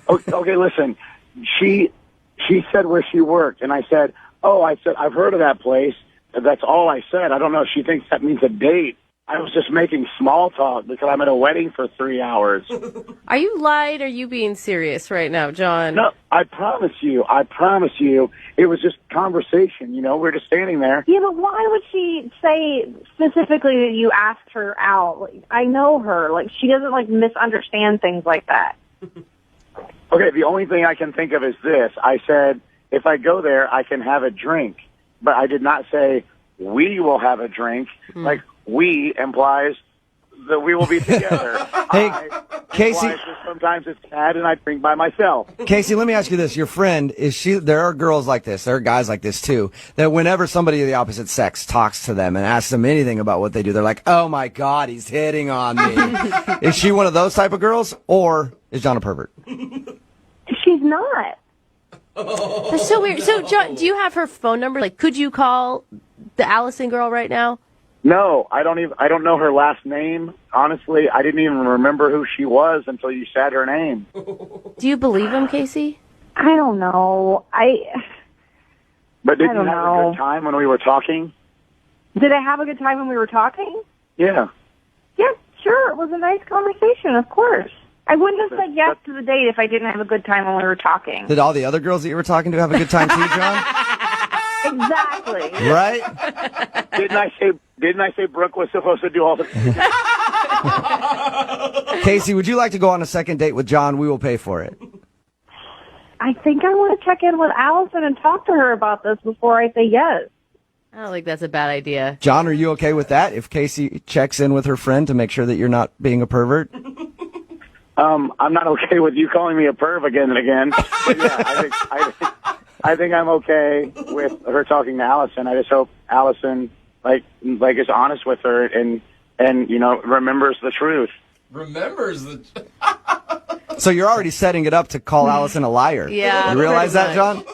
Okay, listen. She said where she worked, and I said, I've heard of that place. That's all I said. I don't know if she thinks that means a date. I was just making small talk because I'm at a wedding for 3 hours. Are you lying or are you being serious right now, John? No, I promise you, it was just conversation, you know, we're just standing there. Yeah, but why would she say specifically that you asked her out? Like, I know her. Like, she doesn't, like, misunderstand things like that. Okay, the only thing I can think of is this. I said, if I go there, I can have a drink. But I did not say, we will have a drink. Like, we implies that we will be together. Hey, Casey. Sometimes it's sad and I drink by myself. Casey, let me ask you this. Your friend, there are girls like this, there are guys like this too, that whenever somebody of the opposite sex talks to them and asks them anything about what they do, they're like, oh my God, he's hitting on me. Is she one of those type of girls, or is John a pervert? She's not. That's so weird. So, John, do you have her phone number? Like, could you call the Allison girl right now? No, I don't know her last name. Honestly, I didn't even remember who she was until you said her name. Do you believe him, Casey? I don't know. But did you have a good time when we were talking? Did I have a good time when we were talking? Yeah. Yeah, sure. It was a nice conversation, of course. I wouldn't have said yes to the date if I didn't have a good time when we were talking. Did all the other girls that you were talking to have a good time too, John? Exactly. Right? Didn't I say Brooke was supposed to do all the... Casey, would you like to go on a second date with John? We will pay for it. I think I want to check in with Allison and talk to her about this before I say yes. I don't think that's a bad idea. John, are you okay with that? If Casey checks in with her friend to make sure that you're not being a pervert? I'm not okay with you calling me a perv again and again. But yeah, I think I'm okay with her talking to Allison. I just hope Allison is honest with her and you know, remembers the truth. Remembers the... So you're already setting it up to call Allison a liar. Yeah. You realize that, John?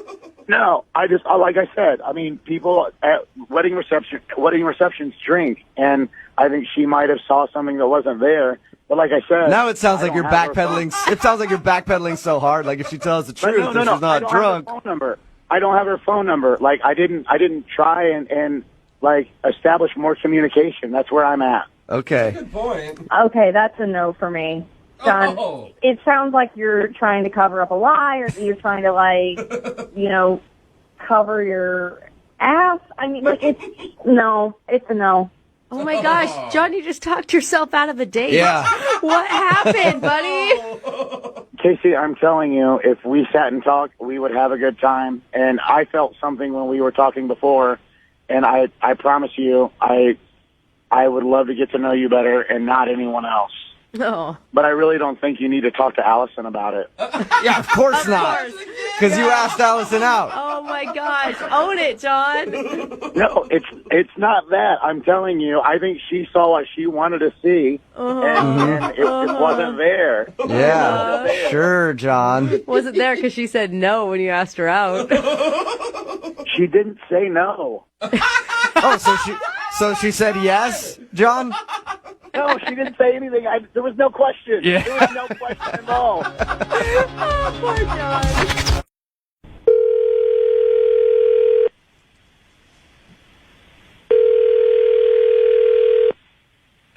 No, like I said, I mean, people at wedding receptions drink, and I think she might have saw something that wasn't there. But like I said, now it sounds like you're backpedaling. It sounds like you're backpedaling so hard. Like if she tells the truth, that she's not drunk. I don't have her phone number. Like I didn't try and like establish more communication. That's where I'm at. Okay. Good point. Okay, that's a no for me. John, It sounds like you're trying to cover up a lie, or you're trying to, like, you know, cover your ass. I mean, like, it's a no. Oh my gosh, John, you just talked yourself out of a date. Yeah. What happened, buddy? Casey, I'm telling you, if we sat and talked, we would have a good time. And I felt something when we were talking before, and I promise you, I would love to get to know you better and not anyone else. No. But I really don't think you need to talk to Allison about it. Yeah, of course not. Because you asked Allison out. Oh my gosh, own it, John. No, it's not that. I'm telling you, I think she saw what she wanted to see, and it wasn't there. Yeah, sure, John. Wasn't there because she said no when you asked her out. She didn't say no. So she said yes, John? No, she didn't say anything. There was no question. Yeah. There was no question involved. Oh, poor John.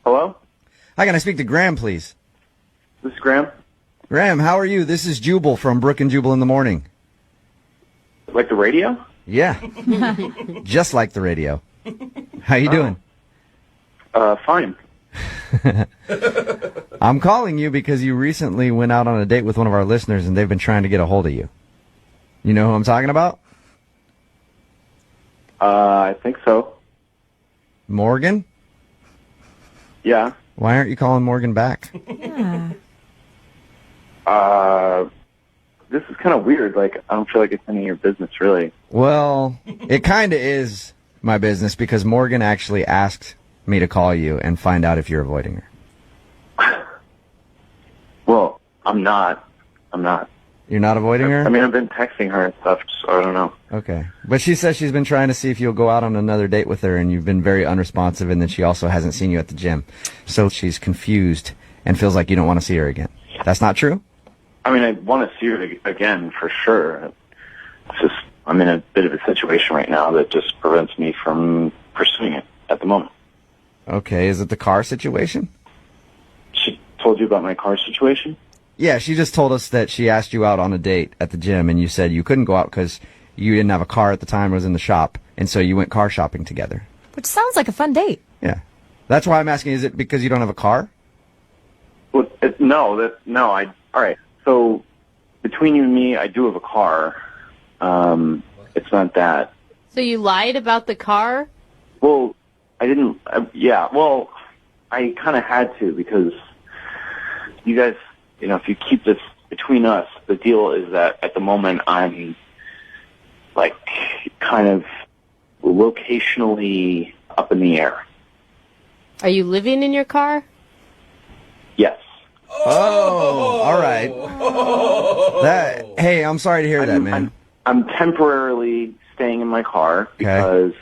Hello? Hi, can I speak to Graham, please? This is Graham. Graham, how are you? This is Jubal from Brooke and Jubal in the Morning. Like the radio? Yeah. Just like the radio. How you doing? Fine. I'm calling you because you recently went out on a date with one of our listeners and they've been trying to get a hold of you. You know who I'm talking about? I think so. Morgan? Yeah. Why aren't you calling Morgan back? Yeah. This is kind of weird. Like, I don't feel like it's any of your business, really. Well, it kind of is. my business because Morgan actually asked me to call you and find out if you're avoiding her. Well, I'm not. You're not avoiding her? I mean, I've been texting her and stuff, so I don't know. Okay. But she says she's been trying to see if you'll go out on another date with her, and you've been very unresponsive, and then she also hasn't seen you at the gym. So she's confused and feels like you don't want to see her again. That's not true? I mean, I want to see her again for sure. It's just, I'm in a bit of a situation right now that just prevents me from pursuing it at the moment. Okay. Is it the car situation? She told you about my car situation? Yeah, she just told us that she asked you out on a date at the gym, and you said you couldn't go out because you didn't have a car at the time, it was in the shop, and so you went car shopping together. Which sounds like a fun date. Yeah. That's why I'm asking, is it because you don't have a car? Well, all right. So between you and me, I do have a car. It's not that. So you lied about the car? Well, I didn't. Well, I kind of had to because you guys, if you keep this between us, the deal is that at the moment I'm like kind of locationally up in the air. Are you living in your car? Yes. Oh, all right. Hey, I'm sorry to hear that, man. I'm temporarily staying in my car because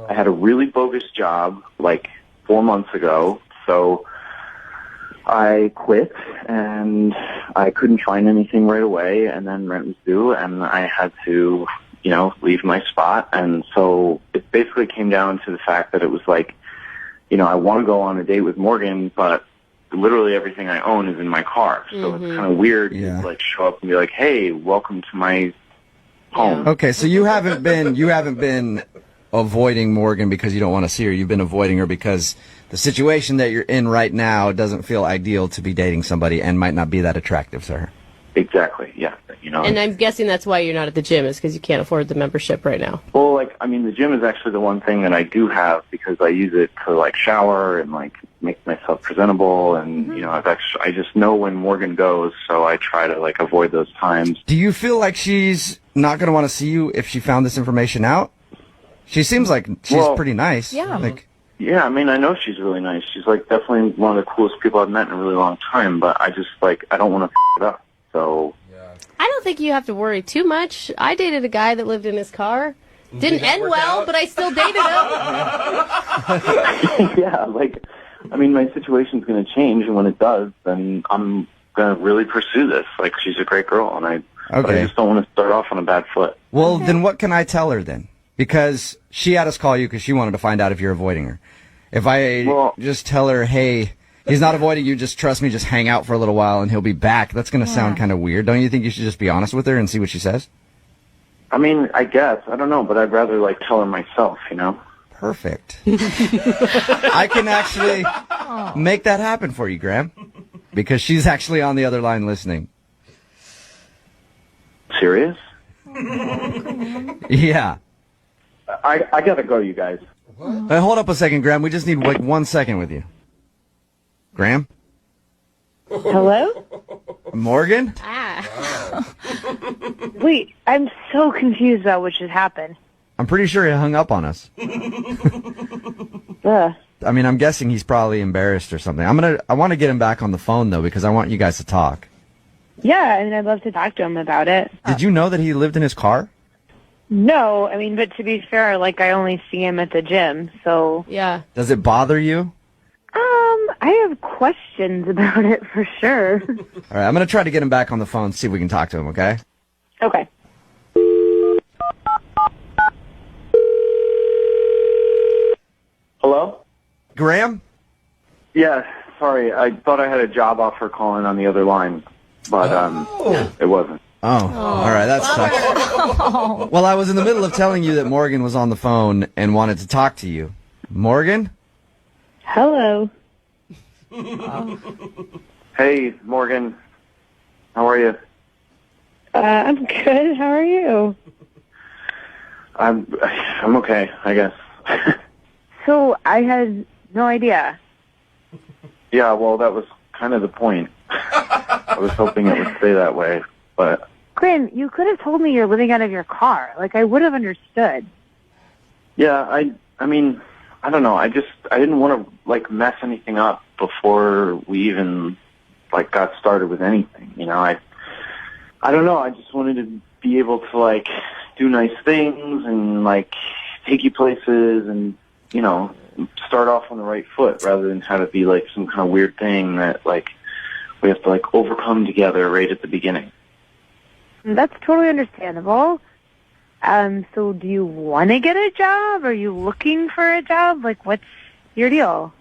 I had a really bogus job like 4 months ago. So I quit and I couldn't find anything right away, and then rent was due and I had to, leave my spot. And so it basically came down to the fact that it was like, I want to go on a date with Morgan, but literally everything I own is in my car. So it's kind of weird to show up and be like, hey, welcome to my home. Okay, so you haven't been avoiding Morgan because you don't want to see her. You've been avoiding her because the situation that you're in right now doesn't feel ideal to be dating somebody and might not be that attractive to her. Exactly, yeah. And I'm guessing that's why you're not at the gym, is because you can't afford the membership right now. Well, the gym is actually the one thing that I do have because I use it to shower and make myself presentable, and I just know when Morgan goes, so I try to avoid those times. Do you feel like she's not going to want to see you if she found this information out? She seems like she's pretty nice. Yeah. Yeah, I know she's really nice. She's definitely one of the coolest people I've met in a really long time, but I just I don't want to f it up. So I don't think you have to worry too much. I dated a guy that lived in his car. Didn't end well, but I still dated him. Yeah, my situation's going to change, and when it does, then I'm going to really pursue this. She's a great girl, and but I just don't want to start off on a bad foot. Well, then what can I tell her then? Because she had us call you because she wanted to find out if you're avoiding her. If I just tell her, hey, he's not avoiding you, just trust me, just hang out for a little while and he'll be back, that's going to sound kind of weird. Don't you think you should just be honest with her and see what she says? I guess. I don't know, but I'd rather tell her myself, Perfect. I can actually make that happen for you, Graham, because she's actually on the other line listening. Serious? Yeah. I gotta go, you guys. Hey, hold up a second, Graham. We just need 1 second with you. Graham? Hello? Morgan? Wait, I'm so confused about what just happened. I'm pretty sure he hung up on us. I'm guessing he's probably embarrassed or something. I want to get him back on the phone though, because I want you guys to talk. Yeah, I'd love to talk to him about it. Did you know that he lived in his car? No, but to be fair, I only see him at the gym, so... Yeah. Does it bother you? I have questions about it for sure. All right, I'm going to try to get him back on the phone, see if we can talk to him, okay? Okay. Hello? Graham? Yeah, sorry. I thought I had a job offer calling on the other line, but it wasn't. Oh, all right, that sucks. Well, I was in the middle of telling you that Morgan was on the phone and wanted to talk to you. Morgan? Hello. Hey, Morgan. How are you? I'm good. How are you? I'm okay, I guess. So, I had no idea. Yeah, well, that was kind of the point. I was hoping it would stay that way, but... Graham, you could have told me you're living out of your car. I would have understood. Yeah, I mean, I don't know. I didn't want to like mess anything up before we even like got started with anything. You know, I don't know. I just wanted to be able to like do nice things and like take you places and, you know, start off on the right foot rather than have it be like some kind of weird thing that like we have to like overcome together right at the beginning. That's totally understandable. So do you want to get a job? Are you looking for a job? Like, what's your deal?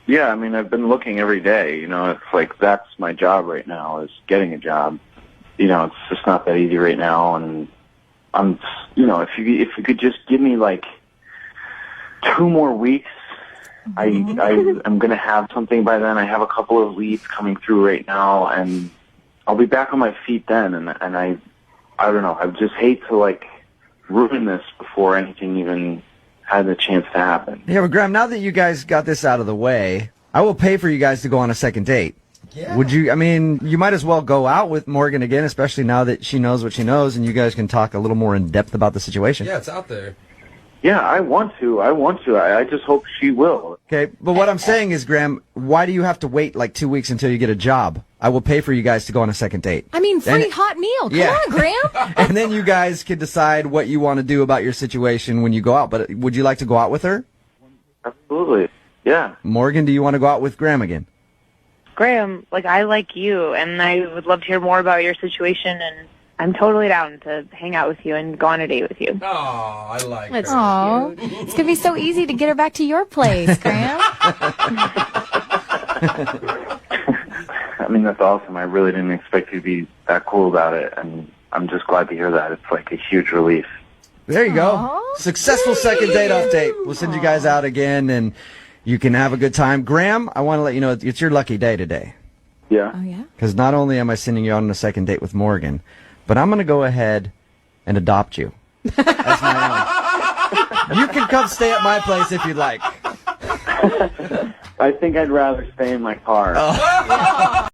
Yeah, I mean, I've been looking every day. You know, it's like that's my job right now is getting a job. You know, it's just not that easy right now, and I'm, you know, if you could just give me like 2 more weeks, I'm gonna have something by then. I have a couple of leads coming through right now, and I'll be back on my feet then. And I don't know. I just hate to like ruin this before anything even had the chance to happen. Yeah, but Graham, now that you guys got this out of the way, I will pay for you guys to go on a second date. Yeah. Would you? I mean, you might as well go out with Morgan again, especially now that she knows what she knows, and you guys can talk a little more in depth about the situation. Yeah, it's out there. Yeah, I want to. I just hope she will. Okay, but what I'm saying is, Graham, why do you have to wait like 2 weeks until you get a job? I will pay for you guys to go on a second date. I mean, free hot meal. Come on, Graham. And then you guys can decide what you want to do about your situation when you go out. But would you like to go out with her? Absolutely. Yeah. Morgan, do you want to go out with Graham again? Graham, like, I like you, and I would love to hear more about your situation, and I'm totally down to hang out with you and go on a date with you. Oh, I like That's her. Aw. It's going to be so easy to get her back to your place, Graham. I mean, that's awesome. I really didn't expect you to be that cool about it, and I'm just glad to hear that. It's like a huge relief. There you go. Successful second date update. We'll send you guys out again, and you can have a good time. Graham, I want to let you know it's your lucky day today. Yeah. Oh, yeah? Because not only am I sending you out on a second date with Morgan, but I'm going to go ahead and adopt you as my own. You can come stay at my place if you'd like. I think I'd rather stay in my car.